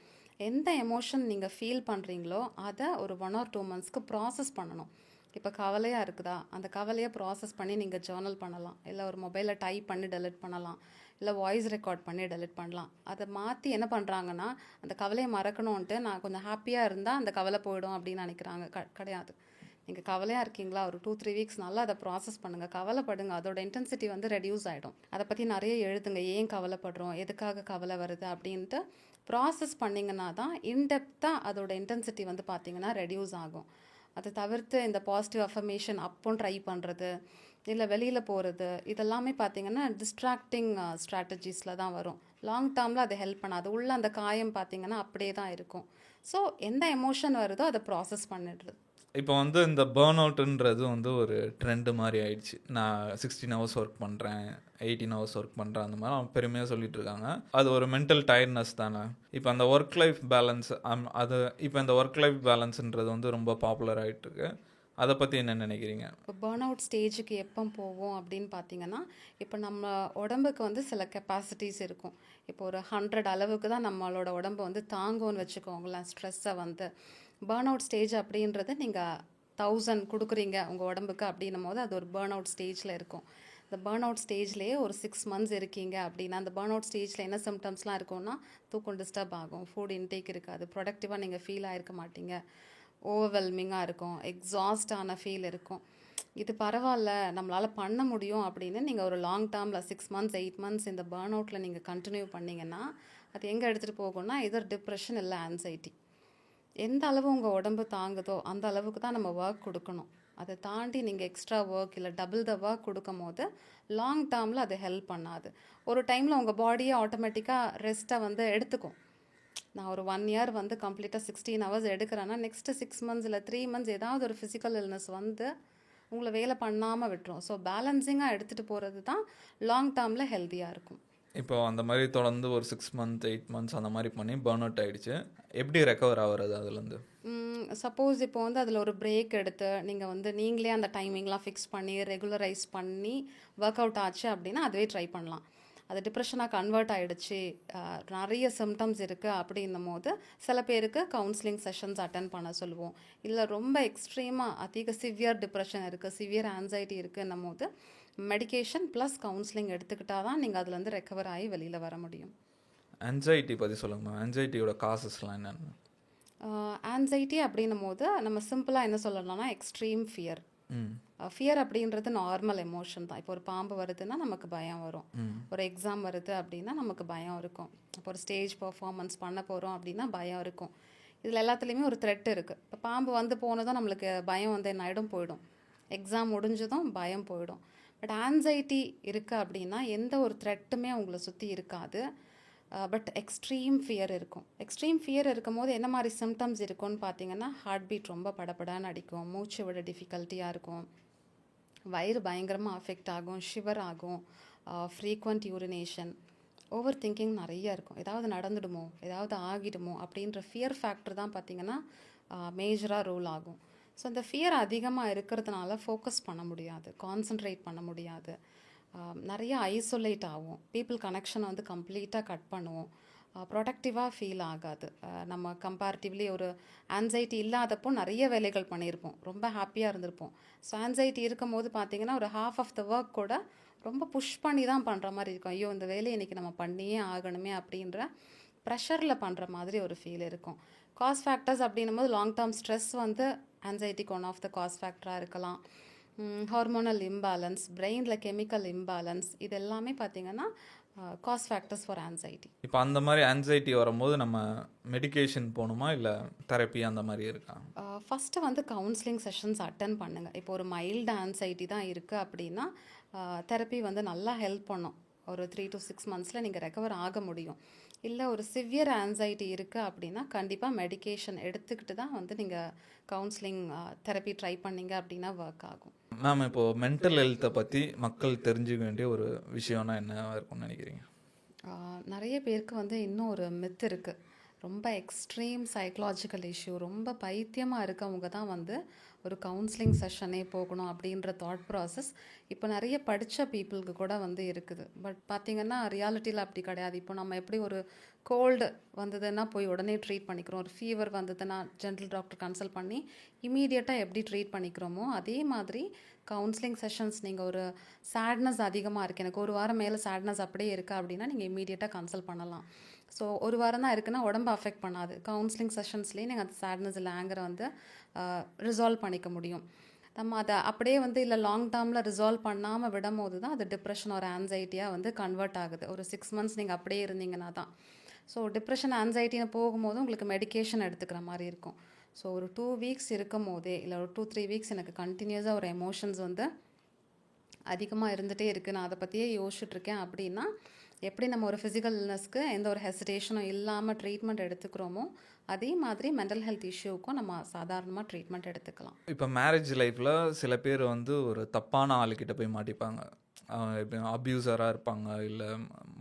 எந்த எமோஷன் நீங்கள் ஃபீல் பண்ணுறீங்களோ அதை ஒரு 1 or 2 monthsக்கு ப்ராசஸ் பண்ணணும். இப்போ கவலையாக இருக்குதா, அந்த கவலையை ப்ராசஸ் பண்ணி நீங்கள் ஜேர்னல் பண்ணலாம், இல்லை ஒரு மொபைலில் டைப் பண்ணி டெலிட் பண்ணலாம், இல்லை வாய்ஸ் ரெக்கார்ட் பண்ணி டெலிட் பண்ணலாம். அதை மாற்றி என்ன பண்ணுறாங்கன்னா, அந்த கவலையை மறக்கணுன்ட்டு நான் கொஞ்சம் ஹாப்பியாக இருந்தால் அந்த கவலை போயிடும் அப்படின்னு நினைக்கிறாங்க. கிடையாது. நீங்கள் கவலையாக இருக்கீங்களா, ஒரு 2-3 வீக்ஸ் நல்லா அதை ப்ராசஸ் பண்ணுங்கள், கவலைப்படுங்க, அதோட இன்டென்சிட்டி வந்து ரெடியூஸ் ஆகிடும். அதை பற்றி நிறைய எழுதுங்க, ஏன் கவலைப்படுறோம், எதுக்காக கவலை வருது அப்படின்ட்டு ப்ராசஸ் பண்ணிங்கன்னா தான் இன்டெப்த்தாக அதோட இன்டென்சிட்டி வந்து பார்த்திங்கன்னா ரெடியூஸ் ஆகும். அதை தவிர்த்து இந்த பாசிட்டிவ் அஃபர்மேஷன் அப்போ ட்ரை பண்ணுறது, இல்லை வெளியில் போகிறது, இதெல்லாமே பார்த்திங்கன்னா டிஸ்ட்ராக்டிங் ஸ்ட்ராட்டஜிஸில் தான் வரும். லாங் டேர்மில் அது ஹெல்ப் பண்ணாது. உள்ள அந்த காயம் பார்த்திங்கன்னா அப்படியே தான் இருக்கும். ஸோ எந்த எமோஷன் வருதோ அதை ப்ராசஸ் பண்ணிடுறது. இப்போ வந்து இந்த பேர்ன் அவுட்டுன்றது வந்து ஒரு ட்ரெண்டு மாதிரி ஆயிடுச்சு. நான் 16 hours ஒர்க் பண்ணுறேன், 18 hours ஒர்க் பண்ணுறேன், அந்த மாதிரி அவங்க பெருமையாக சொல்லிட்டு இருக்காங்க. அது ஒரு மென்டல் டயர்ட்னஸ் தானே. இப்போ அந்த ஒர்க் லைஃப் பேலன்ஸ் இப்போ இந்த ஒர்க் லைஃப் பேலன்ஸுன்றது வந்து ரொம்ப பாப்புலர் ஆகிட்டு இருக்கு. அதை பற்றி என்ன நினைக்கிறீங்க? இப்போ பேர்ன் அவுட் ஸ்டேஜுக்கு எப்போ போவோம் அப்படின்னு பார்த்தீங்கன்னா, இப்போ நம்ம உடம்புக்கு வந்து சில கெப்பாசிட்டிஸ் இருக்கும். இப்போ ஒரு 100 அளவுக்கு தான் நம்மளோட உடம்பு வந்து தாங்கும்னு வச்சுக்கோங்களேன் ஸ்ட்ரெஸ்ஸை வந்து. பேர்ன் அவுட் ஸ்டேஜ் அப்படின்றது நீங்கள் 1000 கொடுக்குறீங்க உங்கள் உடம்புக்கு அப்படின்னும் போது அது ஒரு பேர்ன் அவுட் ஸ்டேஜில் இருக்கும். இந்த பேர்ன் அவுட் ஸ்டேஜ்லேயே ஒரு 6 months இருக்கீங்க அப்படின்னா, அந்த பேர்ன் அவுட் ஸ்டேஜில் என்ன சிம்டம்ஸ்லாம் இருக்கும்னா, தூக்கம் டிஸ்டர்ப் ஆகும், ஃபுட் இன்டேக் இருக்காது, ப்ரொடக்டிவாக நீங்கள் ஃபீல் ஆகிருக்க மாட்டீங்க, ஓவர்வெல்மிங்காக இருக்கும், எக்ஸாஸ்டான ஃபீல் இருக்கும். இது பரவாயில்ல, நம்மளால் பண்ண முடியும் அப்படின்னு நீங்கள் ஒரு லாங் டேர்மில் 6 months 8 months இந்த பேர்ன் அவுட்டில் நீங்கள் கண்டினியூ பண்ணிங்கன்னா அது எங்கே எடுத்துகிட்டு போகும்னா இதர் டிப்ரெஷன் இல்லை ஆன்சைட்டி. எந்த அளவு உங்கள் உடம்பு தாங்குதோ அந்த அளவுக்கு தான் நம்ம ஒர்க் கொடுக்கணும். அதை தாண்டி நீங்கள் எக்ஸ்ட்ரா ஒர்க் இல்லை டபுள் த ஒர்க் கொடுக்கும் போது லாங் டேர்மில் அது ஹெல்ப் பண்ணாது. ஒரு டைமில் உங்கள் பாடியை ஆட்டோமேட்டிக்காக ரெஸ்ட்டை வந்து எடுத்துக்கும். நான் ஒரு 1 year வந்து கம்ப்ளீட்டாக 16 hours எடுக்கிறேன்னா நெக்ஸ்ட்டு 6 months இல்லை 3 months ஏதாவது ஒரு ஃபிசிக்கல் இல்னஸ் வந்து உங்களை வேலை பண்ணாமல் விட்டுரும். ஸோ பேலன்சிங்காக எடுத்துகிட்டு போகிறது தான் லாங் டேர்மில் ஹெல்த்தியாக இருக்கும். இப்போ அந்த மாதிரி தொடர்ந்து ஒரு 6 months 8 months அந்த மாதிரி பண்ணி பேர்ன் அவுட் ஆகிடுச்சு, எப்படி ரெக்கவர் ஆகிறது அதுலேருந்து? சப்போஸ் இப்போ வந்து அதில் ஒரு பிரேக் எடுத்து நீங்கள் வந்து நீங்களே அந்த டைமிங்லாம் ஃபிக்ஸ் பண்ணி ரெகுலரைஸ் பண்ணி ஒர்க் அவுட் ஆச்சு அப்படின்னா அதுவே ட்ரை பண்ணலாம். அது டிப்ரெஷனாக கன்வெர்ட் ஆகிடுச்சு, நிறைய சிம்டம்ஸ் இருக்குது அப்படின்னும் போது சில பேருக்கு கவுன்சிலிங் செஷன்ஸ் அட்டன் பண்ண சொல்லுவோம். இல்லை ரொம்ப எக்ஸ்ட்ரீமாக அதிக சிவியர் டிப்ரெஷன் இருக்குது, சிவியர் ஆன்சைட்டி இருக்குன்னும் போது மெடிகேஷன் ப்ளஸ் கவுன்சிலிங் எடுத்துக்கிட்டால் தான் நீங்கள் அதுலேருந்து ரெக்கவர் ஆகி வெளியில் வர முடியும். ஆன்சைட்டி பற்றி சொல்லுங்க மேம். ஆன்சைட்டியோட காசஸ்லாம் என்னென்ன? ஆன்சைட்டி அப்படின்னும் போது நம்ம சிம்பிளாக என்ன சொல்லலாம்னா எக்ஸ்ட்ரீம் ஃபியர். ஃபியர் அப்படின்றது நார்மல் எமோஷன் தான். இப்போ ஒரு பாம்பு வருதுன்னா நமக்கு பயம் வரும், ஒரு எக்ஸாம் வருது அப்படின்னா நமக்கு பயம் இருக்கும், இப்போ ஒரு ஸ்டேஜ் பர்ஃபார்மன்ஸ் பண்ண போகிறோம் அப்படின்னா பயம் இருக்கும். இதில் எல்லாத்துலேயுமே ஒரு த்ரெட் இருக்குது. இப்போ பாம்பு வந்து போனதும் நம்மளுக்கு பயம் வந்து என்ன ஆகிடும், போயிடும். எக்ஸாம் முடிஞ்சதும் பயம் போயிடும். பட் ஆன்சைட்டி இருக்குது அப்படின்னா எந்த ஒரு த்ரெட்டுமே உங்களை சுற்றி இருக்காது, பட் எக்ஸ்ட்ரீம் ஃபியர் இருக்கும். எக்ஸ்ட்ரீம் ஃபியர் இருக்கும் போது என்ன மாதிரி சிம்டம்ஸ் இருக்கும்னு பார்த்தீங்கன்னா ஹார்ட் பீட் ரொம்ப படபடான்னு அடிக்கும், மூச்சு விட டிஃபிகல்ட்டியாக இருக்கும், வயிறு பயங்கரமாக அஃபெக்ட் ஆகும், ஷிவர் ஆகும், ஃப்ரீக்வெண்ட் யூரினேஷன், ஓவர் திங்கிங் நிறைய இருக்கும். ஏதாவது நடந்துடுமோ, ஏதாவது ஆகிடுமோ அப்படின்ற ஃபியர் ஃபேக்டர் தான் பார்த்திங்கன்னா மேஜராக ரோல் ஆகும். ஸோ அந்த ஃபியர் அதிகமாக இருக்கிறதுனால ஃபோக்கஸ் பண்ண முடியாது, கான்சன்ட்ரேட் பண்ண முடியாது, நிறைய ஐசோலேட் ஆகும், பீப்புள் கனெக்ஷனை வந்து கம்ப்ளீட்டாக கட் பண்ணுவோம், ப்ரொடக்டிவாக ஃபீல் ஆகாது. நம்ம கம்பேரிட்டிவ்லி ஒரு ஆன்சைட்டி இல்லாதப்போ நிறைய வேலைகள் பண்ணியிருப்போம், ரொம்ப ஹாப்பியாக இருந்திருப்போம். ஸோ ஆன்சைட்டி இருக்கும் போது பார்த்திங்கன்னா ஒரு ஹாஃப் ஆஃப் த ஒர்க் கூட ரொம்ப புஷ் பண்ணி தான் பண்ணுற மாதிரி இருக்கும். ஐயோ இந்த வேலையை இன்றைக்கி நம்ம பண்ணியே ஆகணுமே அப்படின்ற ப்ரெஷரில் பண்ணுற மாதிரி ஒரு ஃபீல் இருக்கும். காஸ் ஃபேக்டர்ஸ் அப்படின்னும் போது லாங் டேர்ம் ஸ்ட்ரெஸ் வந்து ஆன்சைட்டிக்கு ஒன் ஆஃப் த காஸ் ஃபேக்டராக இருக்கலாம். ஹார்மோனல் இம்பேலன்ஸ், பிரெயினில் கெமிக்கல் இம்பேலன்ஸ், இது எல்லாமே பார்த்திங்கன்னா காஸ் ஃபேக்டர்ஸ் ஃபார் ஆன்சைட்டி. இப்போ அந்த மாதிரி ஆன்சைட்டி வரும்போது நம்ம மெடிகேஷன் போகணுமா இல்லை தெரப்பி அந்த மாதிரி இருக்கா? ஃபஸ்ட்டு வந்து கவுன்சிலிங் செஷன்ஸ் அட்டன் பண்ணுங்கள். இப்போ ஒரு மைல்டு ஆன்சைட்டி தான் இருக்குது அப்படின்னா தெரப்பி வந்து நல்லா ஹெல்ப் பண்ணும். ஒரு 3 to 6 monthஸில் நீங்கள் ரெக்கவர் ஆக முடியும். இல்லை ஒரு சிவியர் ஆன்சைட்டி இருக்குது அப்படின்னா கண்டிப்பாக மெடிகேஷன் எடுத்துக்கிட்டு தான் வந்து நீங்கள் கவுன்சிலிங் தெரப்பி ட்ரை பண்ணிங்க அப்படின்னா ஒர்க் ஆகும். மேம், இப்போது மென்டல் ஹெல்த்தை பற்றி மக்கள் தெரிஞ்சுக்க வேண்டிய ஒரு விஷயம்னா என்ன இருக்கும்னு நினைக்கிறீங்க? நிறைய பேருக்கு வந்து இன்னும் ஒரு மித் இருக்குது, ரொம்ப எக்ஸ்ட்ரீம் சைக்கலாஜிக்கல் இஷ்யூ, ரொம்ப பைத்தியமாக இருக்கவங்க தான் வந்து ஒரு கவுன்சிலிங் செஷனே போகணும் அப்படின்ற தாட் ப்ராசஸ் இப்போ நிறைய படித்த பீப்புளுக்கு கூட வந்து இருக்குது. பட் பார்த்திங்கன்னா ரியாலிட்டியில் அப்படி கிடையாது. இப்போ நம்ம எப்படி ஒரு கோல்டு வந்ததுன்னா போய் உடனே ட்ரீட் பண்ணிக்கிறோம், ஒரு ஃபீவர் வந்ததுன்னா ஜென்ரல் டாக்டர் கன்சல்ட் பண்ணி இமீடியட்டாக எப்படி ட்ரீட் பண்ணிக்கிறோமோ அதே மாதிரி கவுன்சிலிங் செஷன்ஸ் நீங்கள் ஒரு சேட்னஸ் அதிகமாக இருக்குது, எனக்கு ஒரு வாரம் மேலே சேட்னஸ் அப்படியே இருக்குது அப்படின்னா நீங்கள் இமீடியட்டாக கன்சல்ட் பண்ணலாம். ஸோ ஒரு வாரம் தான் இருக்குன்னா உடம்பு அஃபெக்ட் பண்ணாது, கவுன்சிலிங் செஷன்ஸ்லேயே நீங்கள் அந்த சேட்னஸ் இல்லை ஆங்கரை வந்து ரிசால்வ் பண்ணிக்க முடியும். நம்ம அதை அப்படியே வந்து இல்லை லாங் டேர்மில் ரிசால்வ் பண்ணாமல் விடும் போது தான் அது டிப்ரெஷன் ஒரு ஆன்சைட்டியாக வந்து கன்வெர்ட் ஆகுது. ஒரு 6 months நீங்கள் அப்படியே இருந்தீங்கன்னா தான். ஸோ டிப்ரெஷன் ஆன்சைட்டின்னு போகும்போது உங்களுக்கு மெடிகேஷன் எடுத்துக்கிற மாதிரி இருக்கும். ஸோ ஒரு 2 weeks இருக்கும் போதே இல்லை ஒரு 2-3 weeks எனக்கு கண்டினியூஸாக ஒரு எமோஷன்ஸ் வந்து அதிகமாக இருந்துகிட்டே இருக்குது, நான் அதை பற்றியே யோசிச்சுட்ருக்கேன் அப்படின்னா எப்படி நம்ம ஒரு ஃபிசிக்கல் இல்னஸ்க்கு எந்த ஒரு ஹெசிடேஷனும் இல்லாமல் ட்ரீட்மெண்ட் எடுத்துக்கிறோமோ அதே மாதிரி மென்டல் ஹெல்த் இஷ்யூக்கும் நம்ம சாதாரணமாக ட்ரீட்மெண்ட் எடுத்துக்கலாம். இப்போ மேரேஜ் லைஃப்பில் சில பேர் வந்து ஒரு தப்பான ஆளுக்கிட்ட போய் மாட்டிப்பாங்க, இப்போ அப்யூசராக இருப்பாங்க, இல்லை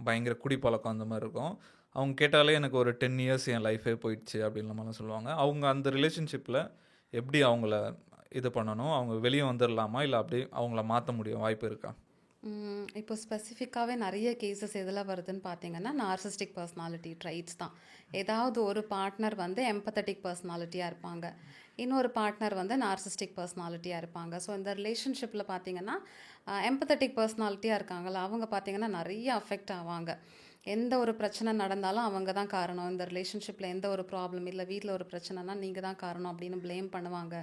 பயங்கர குடிப்பழக்கம் அந்த மாதிரி இருக்கும். அவங்க கேட்டாலே எனக்கு ஒரு 10 years என் லைஃபே போயிடுச்சு அப்படின்ற மாதிரிலாம் சொல்லுவாங்க. அவங்க அந்த ரிலேஷன்ஷிப்பில் எப்படி அவங்கள இது பண்ணணும், அவங்க வெளியே வந்துடலாமா இல்லை அப்படி அவங்கள மாற்ற முடியும் வாய்ப்பு இருக்கா? இப்போ ஸ்பெசிஃபிக்காகவே நிறைய கேசஸ் எதில் வருதுன்னு பார்த்தீங்கன்னா நார்சிஸ்டிக் பர்சனாலிட்டி ட்ரைட்ஸ் தான். ஏதாவது ஒரு பார்ட்னர் வந்து எம்பத்தட்டிக் பர்சனாலிட்டியாக இருப்பாங்க, இன்னொரு பார்ட்னர் வந்து நார்சிஸ்டிக் பர்சனாலிட்டியாக இருப்பாங்க. ஸோ இந்த ரிலேஷன்ஷிப்பில் பார்த்தீங்கன்னா எம்பத்தட்டிக் பர்சனாலிட்டியாக இருக்காங்களா அவங்க பார்த்தீங்கன்னா நிறைய அஃபெக்ட் ஆவாங்க. எந்த ஒரு பிரச்சனை நடந்தாலும் அவங்க தான் காரணம், இந்த ரிலேஷன்ஷிப்பில் எந்த ஒரு ப்ராப்ளம் இல்லை, வீட்டில் ஒரு பிரச்சனைனா நீங்கள் தான் காரணம் அப்படின்னு ப்ளேம் பண்ணுவாங்க.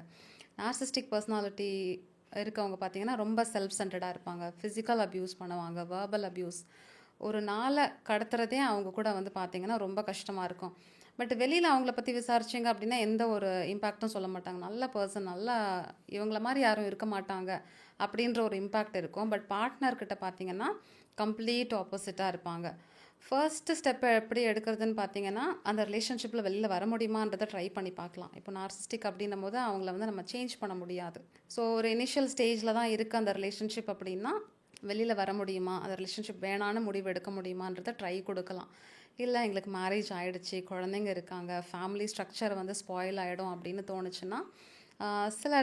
நார்சிஸ்டிக் பர்சனாலிட்டி இருக்கவங்க பார்த்தீங்கன்னா ரொம்ப செல்ஃப் சென்டர்டாக இருப்பாங்க, ஃபிசிக்கல் அப்யூஸ் பண்ணுவாங்க, வேர்பல் அப்யூஸ், ஒரு நாளை கடத்துறதே அவங்க கூட வந்து பார்த்திங்கன்னா ரொம்ப கஷ்டமாக இருக்கும். பட் வெளியில் அவங்கள பற்றி விசாரிச்சிங்க அப்படின்னா எந்த ஒரு இம்பேக்டும் சொல்ல மாட்டாங்க, நல்ல பர்சன், நல்லா இவங்கள மாதிரி யாரும் இருக்க மாட்டாங்க அப்படின்ற ஒரு இம்பேக்ட் இருக்கும். பட் பார்ட்னர்கிட்ட பார்த்திங்கன்னா கம்ப்ளீட் ஆப்போசிட்டாக இருப்பாங்க. ஃபர்ஸ்ட்டு ஸ்டெப்பை எப்படி எடுக்கிறதுன்னு பார்த்தீங்கன்னா அந்த ரிலேஷன்ஷிப்பில் வெளியில் வர முடியுமான்றதை ட்ரை பண்ணி பார்க்கலாம். இப்போ நார்சிஸ்டிக் அப்படின்னும் போது அவங்கள வந்து நம்ம சேஞ்ச் பண்ண முடியாது. ஸோ ஒரு இனிஷியல் ஸ்டேஜில் தான் இருக்குது அந்த ரிலேஷன்ஷிப் அப்படின்னா வெளியில் வர முடியுமா, அந்த ரிலேஷன்ஷிப் வேணான்னு முடிவு எடுக்க முடியுமான்றதை ட்ரை கொடுக்கலாம். இல்லை எங்களுக்கு மேரேஜ் ஆயிடுச்சு, குழந்தைங்க இருக்காங்க, ஃபேமிலி ஸ்ட்ரக்சர் வந்து ஸ்பாயில் ஆகிடும் அப்படின்னு தோணுச்சுன்னா சில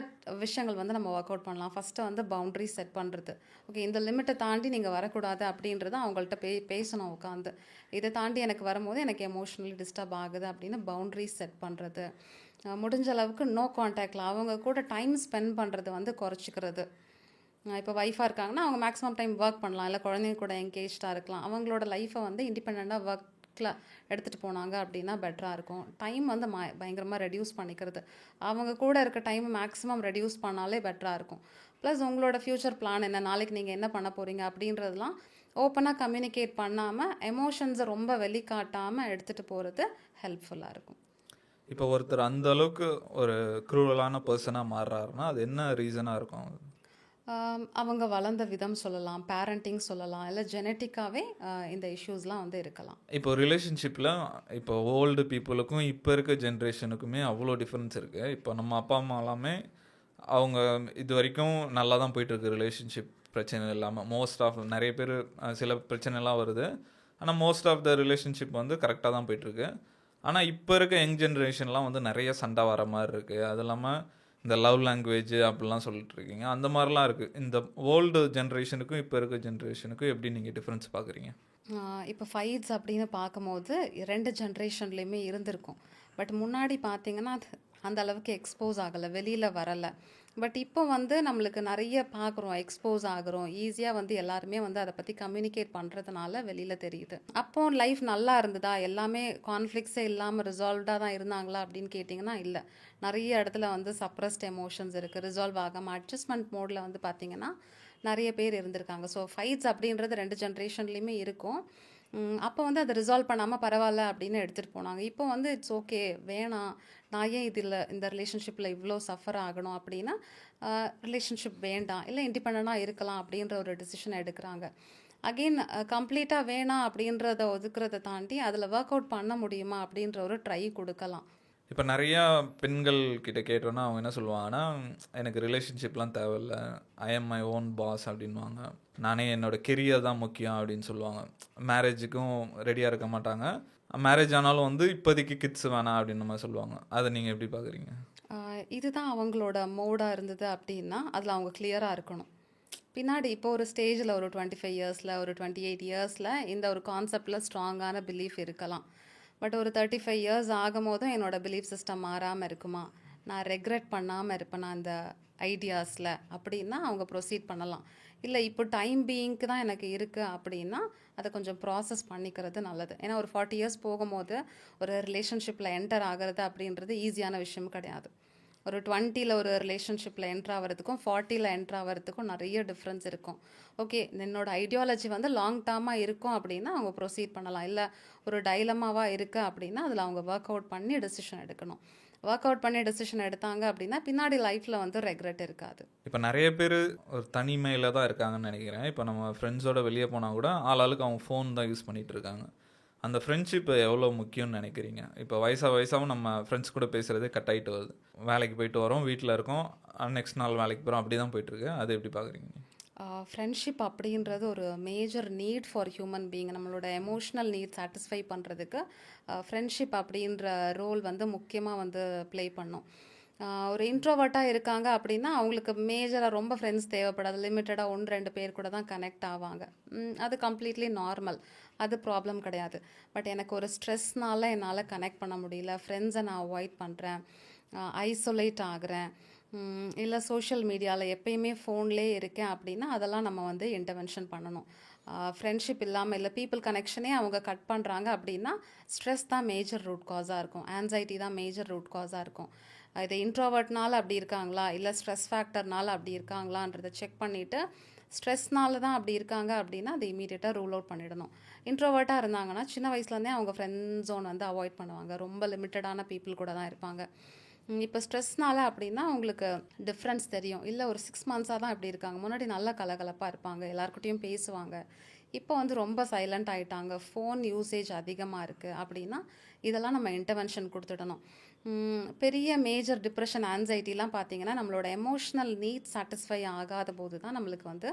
விஷயங்கள் வந்து நம்ம ஒர்க் அவுட் பண்ணலாம். ஃபஸ்ட்டு வந்து பவுண்ட்ரி செட் பண்ணுறது. ஓகே, இந்த லிமிட்டை தாண்டி நீங்கள் வரக்கூடாது அப்படின்றத அவங்கள்ட்ட பேசணும் உட்காந்து. இதை தாண்டி எனக்கு வரும்போது எனக்கு எமோஷ்னலி டிஸ்டர்ப் ஆகுது அப்படின்னு பவுண்ட்ரி செட் பண்ணுறது. முடிஞ்ச அளவுக்கு நோ கான்டாக்டில் அவங்க கூட டைம் ஸ்பெண்ட் பண்ணுறது வந்து குறைச்சிக்கிறது. இப்போ ஒய்ஃபாக இருக்காங்கன்னா அவங்க மேக்ஸிமம் டைம் ஒர்க் பண்ணலாம், இல்லை குழந்தைங்க கூட என்கேஜ்டாக இருக்கலாம். அவங்களோட லைஃப்பை வந்து இண்டிபெண்ட்டாக ஒர்க்கில் எடுத்துகிட்டு போனாங்க அப்படின்னா பெட்டராக இருக்கும். டைம் வந்து பயங்கரமாக ரெடியூஸ் பண்ணிக்கிறது. அவங்க கூட இருக்க டைம் மேக்ஸிமம் ரெடியூஸ் பண்ணாலே பெட்டராக இருக்கும். ப்ளஸ் உங்களோட ஃப்யூச்சர் பிளான் என்ன, நாளைக்கு நீங்கள் என்ன பண்ண போகிறீங்க அப்படின்றதெல்லாம் ஓப்பனாக கம்யூனிகேட் பண்ணாமல் எமோஷன்ஸை ரொம்ப வெளிக்காட்டாமல் எடுத்துகிட்டு போகிறது ஹெல்ப்ஃபுல்லாக இருக்கும். இப்போ ஒருத்தர் அந்த அளவுக்கு ஒரு க்ரூவலான பர்சனாக மாறுறாருன்னா அது என்ன ரீசனாக இருக்கும்? அவங்க வளர்ந்த விதம் சொல்லலாம், பேரண்டிங் சொல்லலாம், இல்லை ஜெனட்டிக்காகவே இந்த இஷ்யூஸ்லாம் வந்து இருக்கலாம். இப்போ ரிலேஷன்ஷிப்பில் இப்போ ஓல்டு பீப்புளுக்கும் இப்போ இருக்க ஜென்ரேஷனுக்குமே அவ்வளோ டிஃப்ரென்ஸ் இருக்குது. இப்போ நம்ம அப்பா அம்மா எல்லாமே அவங்க இது வரைக்கும் நல்லா தான் போயிட்டுருக்கு, ரிலேஷன்ஷிப் பிரச்சனை இல்லாமல். மோஸ்ட் ஆஃப் நிறைய பேர் சில பிரச்சனைலாம் வருது, ஆனால் மோஸ்ட் ஆஃப் த ரிலேஷன்ஷிப் வந்து கரெக்டாக தான் போயிட்டுருக்கு. ஆனால் இப்போ இருக்க யங் ஜென்ரேஷன்லாம் வந்து நிறைய சண்டை வர மாதிரி இருக்குது. அது இல்லாமல் இந்த லவ் லாங்குவேஜ் அப்படிலாம் சொல்லிட்டு இருக்கீங்க, அந்த மாதிரிலாம் இருக்குது. இந்த ஓல்டு ஜென்ரேஷனுக்கும் இப்போ இருக்க ஜென்ரேஷனுக்கும் எப்படி நீங்கள் டிஃப்ரென்ஸ் பார்க்குறீங்க? இப்போ ஃபைட்ஸ் அப்படின்னு பார்க்கும்போது 2 ஜென்ரேஷன்லேயுமே இருந்திருக்கும். பட் முன்னாடி பார்த்தீங்கன்னா அது அந்த அளவுக்கு எக்ஸ்போஸ் ஆகலை, வெளியில் வரலை. பட் இப்போ வந்து நம்மளுக்கு நிறைய பார்க்குறோம், எக்ஸ்போஸ் ஆகுறோம், ஈஸியாக வந்து எல்லாருமே வந்து அதை பற்றி கம்யூனிகேட் பண்ணுறதுனால வெளியில் தெரியுது. அப்போ லைஃப் நல்லா இருந்ததா, எல்லாமே கான்ஃப்ளிக்ஸே இல்லாமல் ரிசால்வ்டாக தான் இருந்தாங்களா அப்படின்னு கேட்டிங்கன்னா இல்லை. நிறைய இடத்துல வந்து சப்ரஸ்ட் எமோஷன்ஸ் இருக்குது, ரிசால்வ் ஆகாமல் அட்ஜஸ்ட்மெண்ட் மோடில் வந்து பார்த்திங்கன்னா நிறைய பேர் இருந்திருக்காங்க. ஸோ ஃபைட்ஸ் அப்படின்றது 2 ஜென்ரேஷன்லேயுமே இருக்கும். அப்போ வந்து அதை ரிசால்வ் பண்ணாமல் பரவாயில்ல அப்படின்னு எடுத்துகிட்டு போனாங்க. இப்போ வந்து இட்ஸ் ஓகே, வேணாம், நான் ஏன் இந்த ரிலேஷன்ஷிப்பில் இவ்வளோ சஃபர் ஆகணும் அப்படின்னா ரிலேஷன்ஷிப் வேண்டாம், இல்லை இண்டிபெண்ட்டாக இருக்கலாம் அப்படின்ற ஒரு டிசிஷன் எடுக்கிறாங்க. அகெயின் கம்ப்ளீட்டாக வேணாம் அப்படின்றத ஒதுக்குறதை தாண்டி அதில் ஒர்க் அவுட் பண்ண முடியுமா அப்படின்ற ஒரு ட்ரை கொடுக்கலாம். இப்போ நிறையா பெண்கள் கிட்ட கேட்டோன்னா அவங்க என்ன சொல்லுவாங்கன்னா, எனக்கு ரிலேஷன்ஷிப்லாம் தேவையில்லை, I am my own pass அப்படின்வாங்க. நானே என்னோட கெரியர் தான் முக்கியம் அப்படின்னு சொல்லுவாங்க. மேரேஜுக்கும் ரெடியாக இருக்க மாட்டாங்க. மேரேஜ் ஆனாலும் வந்து இப்போதைக்கு கிட்ஸ் வேணாம் அப்படின்னு மாதிரி சொல்லுவாங்க. அதை நீங்கள் எப்படி பார்க்குறீங்க? இதுதான் அவங்களோட மோடாக இருந்தது அப்படின்னா அதில் அவங்க கிளியராக இருக்கணும். பின்னாடி இப்போ ஒரு ஸ்டேஜில் ஒரு 25 இயர்ஸில் ஒரு 28 இயர்ஸில் இந்த ஒரு கான்செப்டில் ஸ்ட்ராங்கான பிலீஃப் இருக்கலாம். பட் ஒரு 35 இயர்ஸ் ஆகும் போதும் என்னோடய பிலீஃப் சிஸ்டம் மாறாமல் இருக்குமா, நான் ரெக்ரெட் பண்ணாமல் இருப்பேன் நான் அந்த ஐடியாஸில் அப்படின்னா அவங்க ப்ரொசீட் பண்ணலாம். இல்லை இப்போ டைம் பீயிங்க்கு தான் எனக்கு இருக்குது அப்படின்னா அதை கொஞ்சம் ப்ராசஸ் பண்ணிக்கிறது நல்லது. ஏன்னா ஒரு 40 இயர்ஸ் போகும்போது ஒரு ரிலேஷன்ஷிப்பில் என்டர் ஆகிறது அப்படின்றது ஈஸியான விஷயம் கிடையாது. ஒரு 20ல் ஒரு ரிலேஷன்ஷிப்பில் என்ட்ரு ஆகிறதுக்கும் 40ல் என்ட்ரு ஆகிறதுக்கும் நிறைய டிஃப்ரென்ஸ் இருக்கும். ஓகே, என்னோட ஐடியாலஜி வந்து லாங் டேர்மாக இருக்கும் அப்படின்னா அவங்க ப்ரொசீட் பண்ணலாம். இல்லை ஒரு டைலமாவாக இருக்குது அப்படின்னா அதில் அவங்க ஒர்க் அவுட் பண்ணி டெசிஷன் எடுக்கணும். ஒர்க் அவுட் பண்ணி டெசிஷன் எடுத்தாங்க அப்படின்னா பின்னாடி லைஃப்பில் வந்து ரெக்ரெட் இருக்காது. இப்போ நிறைய பேர் ஒரு தனிமையில் தான் இருக்காங்கன்னு நினைக்கிறேன். இப்போ நம்ம ஃப்ரெண்ட்ஸோட வெளியே போனால் கூட ஆளாளுக்கு அவங்க ஃபோன் தான் யூஸ் பண்ணிகிட்டு இருக்காங்க. அந்த ஃப்ரெண்ட்ஷிப் எவ்வளோ முக்கியம்னு நினைக்கிறீங்க? இப்போ வயசாகவும் நம்ம ஃப்ரெண்ட்ஸ் கூட பேசுகிறதே கட் ஆகிட்டு வருது. வேலைக்கு போயிட்டு வரோம், வீட்டில் இருக்கோம், நெக்ஸ்ட் நாள் வேலைக்கு போகிறோம், அப்படி தான் போயிட்டுருக்கு. அது எப்படி பார்க்குறீங்க? ஃப்ரெண்ட்ஷிப் அப்படின்றது ஒரு major need for human being. நம்மளோட எமோஷ்னல் நீட் சாட்டிஸ்ஃபை பண்ணுறதுக்கு ஃப்ரெண்ட்ஷிப் அப்படின்ற ரோல் வந்து முக்கியமாக வந்து ப்ளே பண்ணும். ஒரு இன்ட்ரோவர்ட்டாக இருக்காங்க அப்படின்னா அவங்களுக்கு மேஜராக ரொம்ப ஃப்ரெண்ட்ஸ் தேவைப்படாது. லிமிட்டடாக 1-2 பேர் கூட தான் கனெக்ட் ஆவாங்க. அது கம்ப்ளீட்லி நார்மல், அது ப்ராப்ளம் கிடையாது. பட் எனக்கு ஒரு ஸ்ட்ரெஸ்னால என்னால் கனெக்ட் பண்ண முடியல, ஃப்ரெண்ட்ஸை நான் அவாய்ட் பண்ணுறேன், ஐசோலேட் ஆகிறேன், இல்லை சோஷியல் மீடியாவில் எப்பயுமே ஃபோன்லேயே இருக்கேன் அப்படின்னா அதெல்லாம் நம்ம வந்து இன்டர்வென்ஷன் பண்ணணும். ஃப்ரெண்ட்ஷிப் இல்லாமல் இல்லை பீப்புள் கனெக்ஷனே அவங்க கட் பண்ணுறாங்க அப்படின்னா ஸ்ட்ரெஸ் தான் மேஜர் ரூட் காஸாக இருக்கும், ஆன்சைட்டி தான் மேஜர் ரூட் காஸாக இருக்கும். இது இன்ட்ரோவர்ட்னால அப்படி இருக்காங்களா, இல்லை ஸ்ட்ரெஸ் ஃபேக்டர்னால அப்படி இருக்காங்களான்றதை செக் பண்ணிவிட்டு ஸ்ட்ரெஸ்னால தான் அப்படி இருக்காங்க அப்படின்னா அதை இமீடியட்டாக ரூல் அவுட் பண்ணிடணும். இன்ட்ரோவர்ட்டாக இருந்தாங்கன்னா சின்ன வயசுலேருந்தே அவங்க ஃப்ரெண்ட் ஜோன் வந்து அவாய்ட் பண்ணுவாங்க, ரொம்ப லிமிட்டடான பீப்புள் கூட தான் இருப்பாங்க. இப்போ ஸ்ட்ரெஸ்னால அப்படின்னா அவங்களுக்கு டிஃப்ரென்ஸ் தெரியும். இல்லை ஒரு 6 மந்த்ஸாக தான் இப்படி இருக்காங்க, முன்னாடி நல்லா கலகலப்பாக இருப்பாங்க, எல்லாருக்கிட்டையும் பேசுவாங்க, இப்போ வந்து ரொம்ப சைலண்ட் ஆகிட்டாங்க, ஃபோன் யூசேஜ் அதிகமாக இருக்குது அப்படின்னா இதெல்லாம் நம்ம இன்டர்வென்ஷன் கொடுத்துடணும். பெரிய மேஜர் டிப்ரெஷன், ஆன்சைட்டிலாம் பார்த்திங்கன்னா நம்மளோட எமோஷ்னல் நீட் சாட்டிஸ்ஃபை ஆகாத போது தான் நம்மளுக்கு வந்து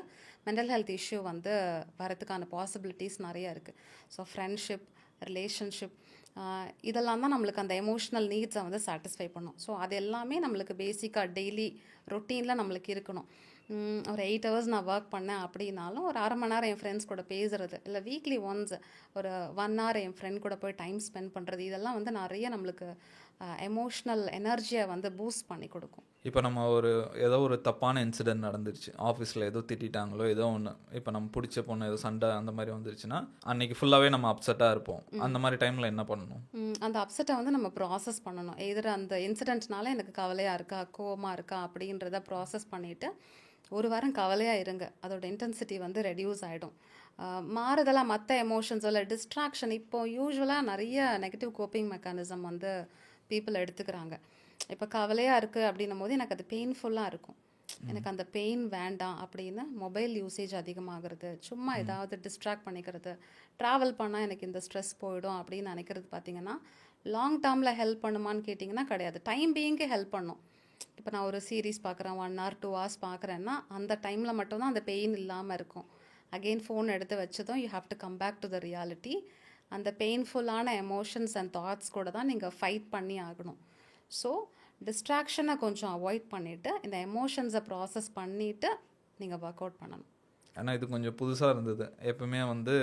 மென்டல் ஹெல்த் இஷ்யூ வந்து வரதுக்கான பாசிபிலிட்டிஸ் நிறைய இருக்குது. ஸோ ஃப்ரெண்ட்ஷிப், ரிலேஷன்ஷிப், இதெல்லாம் தான் நம்மளுக்கு அந்த எமோஷ்னல் நீட்ஸை வந்து சாட்டிஸ்ஃபை பண்ணும். ஸோ அது எல்லாமே நம்மளுக்கு பேசிக்காக டெய்லி ரொட்டீனில் நம்மளுக்கு இருக்கணும். ஒரு 8 ஹவர்ஸ் நான் ஒர்க் பண்ணேன் அப்படின்னாலும் ஒரு அரை மணி நேரம் என் ஃப்ரெண்ட்ஸ் கூட பேசுறது, இல்லை வீக்லி ஒன்ஸ் ஒரு 1 hour என் ஃப்ரெண்ட் கூட போய் டைம் ஸ்பெண்ட் பண்ணுறது, இதெல்லாம் வந்து நிறைய நம்மளுக்கு எமோஷ்னல் எனர்ஜியை வந்து பூஸ்ட் பண்ணி கொடுக்கும். இப்போ நம்ம ஏதோ ஒரு தப்பான இன்சிடென்ட் நடந்துருச்சு, ஆஃபீஸில் ஏதோ திட்டாங்களோ ஏதோ ஒன்று, இப்போ நம்ம பிடிச்ச பொண்ணு ஏதோ சண்டை அந்த மாதிரி வந்துருச்சுன்னா அன்னைக்கு ஃபுல்லாகவே நம்ம அப்செட்டாக இருப்போம். அந்த மாதிரி டைமில் என்ன பண்ணணும்? அந்த அப்செட்டை வந்து நம்ம ப்ராசஸ் பண்ணணும். எதிர அந்த இன்சிடென்ட்னால எனக்கு கவலையாக இருக்கா, கோவமாக இருக்கா அப்படின்றத ப்ராசஸ் பண்ணிவிட்டு ஒரு வாரம் கவலையாக இருங்க. அதோட இன்டென்சிட்டி வந்து ரெடியூஸ் ஆகிடும். மாறுதலாக மற்ற எமோஷன்ஸ் இல்லை டிஸ்ட்ராக்ஷன், இப்போது யூஸ்வலாக நிறைய நெகட்டிவ் கோப்பிங் மெக்கானிசம் வந்து பீப்புள் எடுத்துக்கிறாங்க. இப்போ கவலையாக இருக்குது அப்படின்னும் போது எனக்கு அது பெயின்ஃபுல்லாக இருக்கும், எனக்கு அந்த பெயின் வேண்டாம் அப்படின்னு மொபைல் யூசேஜ் அதிகமாகிறது, சும்மா ஏதாவது டிஸ்ட்ராக்ட் பண்ணிக்கிறது, ட்ராவல் பண்ணால் எனக்கு இந்த ஸ்ட்ரெஸ் போயிடும் அப்படின்னு நினைக்கிறது பார்த்திங்கன்னா லாங் டேர்மில் ஹெல்ப் பண்ணுமான்னு கேட்டிங்கன்னா கிடையாது. டைம் பீயிங்க்கு ஹெல்ப் பண்ணும். இப்போ நான் ஒரு சீரீஸ் பார்க்குறேன், 1 hour 2 hours பார்க்குறேன்னா அந்த டைமில் மட்டும்தான் அந்த பெயின் இல்லாமல் இருக்கும். அகெயின் ஃபோன் எடுத்து வச்சதும் you have to come back to the reality. அந்த பெயின்ஃபுல்லான எமோஷன்ஸ் அண்ட் தாட்ஸ் கூட தான் நீங்கள் ஃபைட் பண்ணி ஆகணும். ஸோ டிஸ்ட்ராக்ஷனை கொஞ்சம் அவாய்ட் பண்ணிவிட்டு இந்த எமோஷன்ஸை ப்ராசஸ் பண்ணிவிட்டு நீங்கள் ஒர்க் அவுட் பண்ணணும். ஆனால் இது கொஞ்சம் புதுசாக இருந்தது. எப்பவுமே வந்து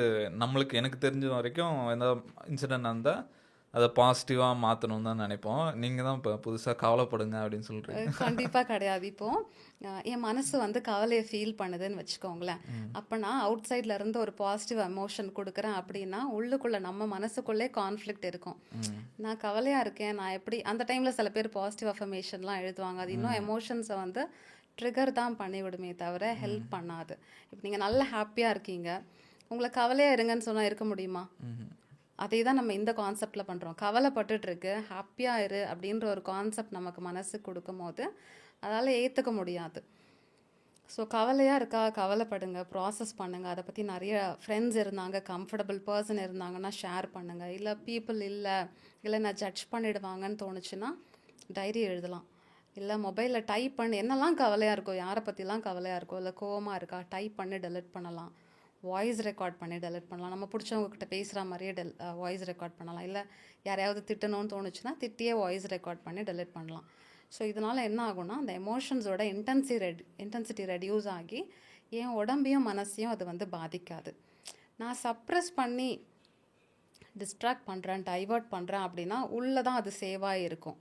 நம்மளுக்கு எனக்கு தெரிஞ்ச வரைக்கும் எந்த இன்சிடென்ட் இருந்தால் அதை பாசிட்டிவாக மாற்றணும் தான் நினைப்போம். நீங்கள் தான் இப்போ புதுசாக கவலைப்படுங்க அப்படின்னு சொல்கிறீங்க. கண்டிப்பாக கிடையாது. இப்போது என் மனசு வந்து கவலையை ஃபீல் பண்ணுதுன்னு வச்சுக்கோங்களேன். அப்போ நான் அவுட் சைடில் இருந்து ஒரு பாசிட்டிவ் எமோஷன் கொடுக்குறேன் அப்படின்னா உள்ளுக்குள்ளே நம்ம மனசுக்குள்ளே கான்ஃப்ளிக்ட் இருக்கும். நான் கவலையாக இருக்கேன், நான் எப்படி அந்த டைமில் சில பேர் பாசிட்டிவ் அஃபர்மேஷன்லாம் எழுதுவாங்க. அது இன்னும் எமோஷன்ஸை வந்து ட்ரிகர் தான் பண்ணிவிடுமே தவிர ஹெல்ப் பண்ணாது. இப்போ நீங்கள் நல்ல ஹாப்பியாக இருக்கீங்க, உங்களை கவலையாக இருங்கன்னு சொன்னால் இருக்க முடியுமா? அதே தான் நம்ம இந்த கான்செப்டில் பண்ணுறோம். கவலைப்பட்டுட்ருக்கு, ஹாப்பியாக இரு அப்படின்ற ஒரு கான்செப்ட் நமக்கு மனசுக்கு கொடுக்கும் போது அதால் ஏற்றுக்க முடியாது. ஸோ கவலையாக இருக்கா, கவலைப்படுங்க, ப்ராசஸ் பண்ணுங்கள். அதை பற்றி நிறைய ஃப்ரெண்ட்ஸ் இருந்தாங்க, கம்ஃபர்டபுள் பர்சன் இருந்தாங்கன்னா ஷேர் பண்ணுங்கள். இல்லை பீப்புள் இல்லை நான் ஜட்ஜ் பண்ணிடுவாங்கன்னு தோணுச்சுன்னா டைரி எழுதலாம். இல்லை மொபைலில் டைப் பண்ணி என்னெல்லாம் கவலையாக இருக்கோ, யாரை பற்றிலாம் கவலையாக இருக்கோ, இல்லை கோவமாக இருக்கா டைப் பண்ணி டெலிட் பண்ணலாம். வாய்ஸ் ரெக்கார்ட் பண்ணி டெலிட் பண்ணலாம். நம்ம பிடிச்சவங்கக்கிட்ட பேசுகிற மாதிரியே வாய்ஸ் ரெக்கார்ட் பண்ணலாம். இல்லை யாரையாவது திட்டணும்னு தோணுச்சுன்னா திட்டியே வாய்ஸ் ரெக்கார்ட் பண்ணி டெலிட் பண்ணலாம். ஸோ இதனால் என்ன ஆகும்னா அந்த எமோஷன்ஸோட இன்டென்சிட்டி ரெடியூஸ் ஆகி என் உடம்பையும் மனசையும் அது வந்து பாதிக்காது. நான் சப்ரெஸ் பண்ணி டிஸ்ட்ராக்ட் பண்ணுறேன், டைவர்ட் பண்ணுறேன் அப்படின்னா உள்ளே தான் அது சேவாக இருக்கும்.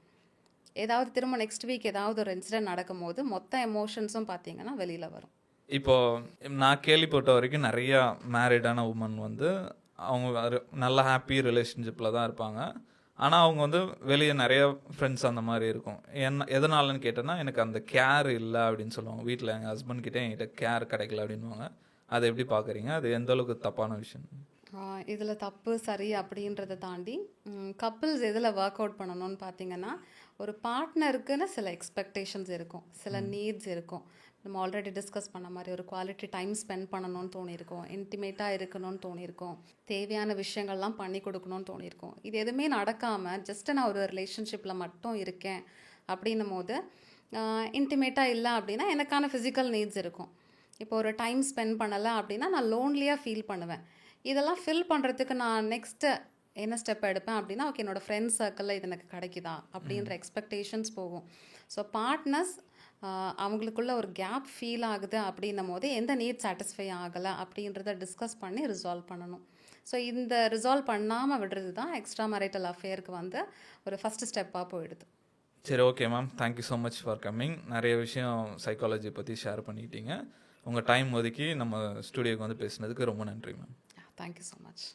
ஏதாவது திரும்ப நெக்ஸ்ட் வீக் ஏதாவது ஒரு இன்சிடென்ட் நடக்கும் போது மொத்த எமோஷன்ஸும் பார்த்தீங்கன்னா வெளியில் வரும். இப்போது நான் கேள்விப்பட்ட வரைக்கும் நிறையா மேரிடான உமன் வந்து அவங்க நல்ல ஹாப்பி ரிலேஷன்ஷிப்பில் தான் இருப்பாங்க. ஆனால் அவங்க வந்து வெளியே நிறைய ஃப்ரெண்ட்ஸ் அந்த மாதிரி இருக்கும். எதனாலன்னு கேட்டேன்னா எனக்கு அந்த கேர் இல்லை அப்படின்னு சொல்லுவாங்க. வீட்டில் எங்கள் ஹஸ்பண்ட் கிட்டே என்கிட்ட கேர் கிடைக்கல அப்படின்வாங்க. அதை எப்படி பார்க்குறீங்க? அது எந்த அளவுக்கு தப்பான விஷயம்? இதில் தப்பு சரி அப்படின்றத தாண்டி கப்புள்ஸ் எதில் ஒர்க் அவுட் பண்ணணும்னு பார்த்தீங்கன்னா ஒரு பார்ட்னருக்குன்னு சில எக்ஸ்பெக்டேஷன்ஸ் இருக்கும், சில நீட்ஸ் இருக்கும். நம்ம ஆல்ரெடி டிஸ்கஸ் பண்ண மாதிரி ஒரு குவாலிட்டி டைம் ஸ்பெண்ட் பண்ணணும்னு தோணியிருக்கோம், இன்டிமேட்டாக இருக்கணும்னு தோணியிருக்கோம், தேவையான விஷயங்கள்லாம் பண்ணி கொடுக்கணும்னு தோணியிருக்கோம். இது எதுவுமே நடக்காமல் ஜஸ்ட்டு நான் ஒரு ரிலேஷன்ஷிப்பில் மட்டும் இருக்கேன் அப்படின்னும் போது இன்டிமேட்டாக இல்லை அப்படின்னா எனக்கான ஃபிசிக்கல் நீட்ஸ் இருக்கும். இப்போ ஒரு டைம் ஸ்பெண்ட் பண்ணலை அப்படின்னா நான் லோன்லியாக ஃபீல் பண்ணுவேன். இதெல்லாம் ஃபில் பண்ணுறதுக்கு நான் நெக்ஸ்ட்டு என்ன ஸ்டெப் எடுப்பேன் அப்படின்னா ஓகே என்னோடய ஃப்ரெண்ட்ஸ் சர்க்கிளில் இது எனக்கு கிடைக்குதா அப்படின்ற எக்ஸ்பெக்டேஷன்ஸ் போகும். ஸோ பார்ட்னர்ஸ் அவங்களுக்குள்ள ஒரு கேப் ஃபீல் ஆகுது அப்படின்னும் போது எந்த நீட் சாட்டிஸ்ஃபை ஆகலை அப்படின்றத டிஸ்கஸ் பண்ணி ரிசால்வ் பண்ணணும். ஸோ இந்த ரிசால்வ் பண்ணாமல் விடுறது தான் எக்ஸ்ட்ரா மேரிட்டல் அஃபேருக்கு வந்து ஒரு ஃபஸ்ட்டு ஸ்டெப்பாக போயிடுது. சரி, okay ma'am, thank you so much for coming. நிறைய விஷயம் சைக்காலஜி பற்றி ஷேர் பண்ணிக்கிட்டீங்க. உங்கள் டைம் ஒதுக்கி நம்ம ஸ்டுடியோக்கு வந்து பேசுனதுக்கு ரொம்ப நன்றி மேம். Thank you so much.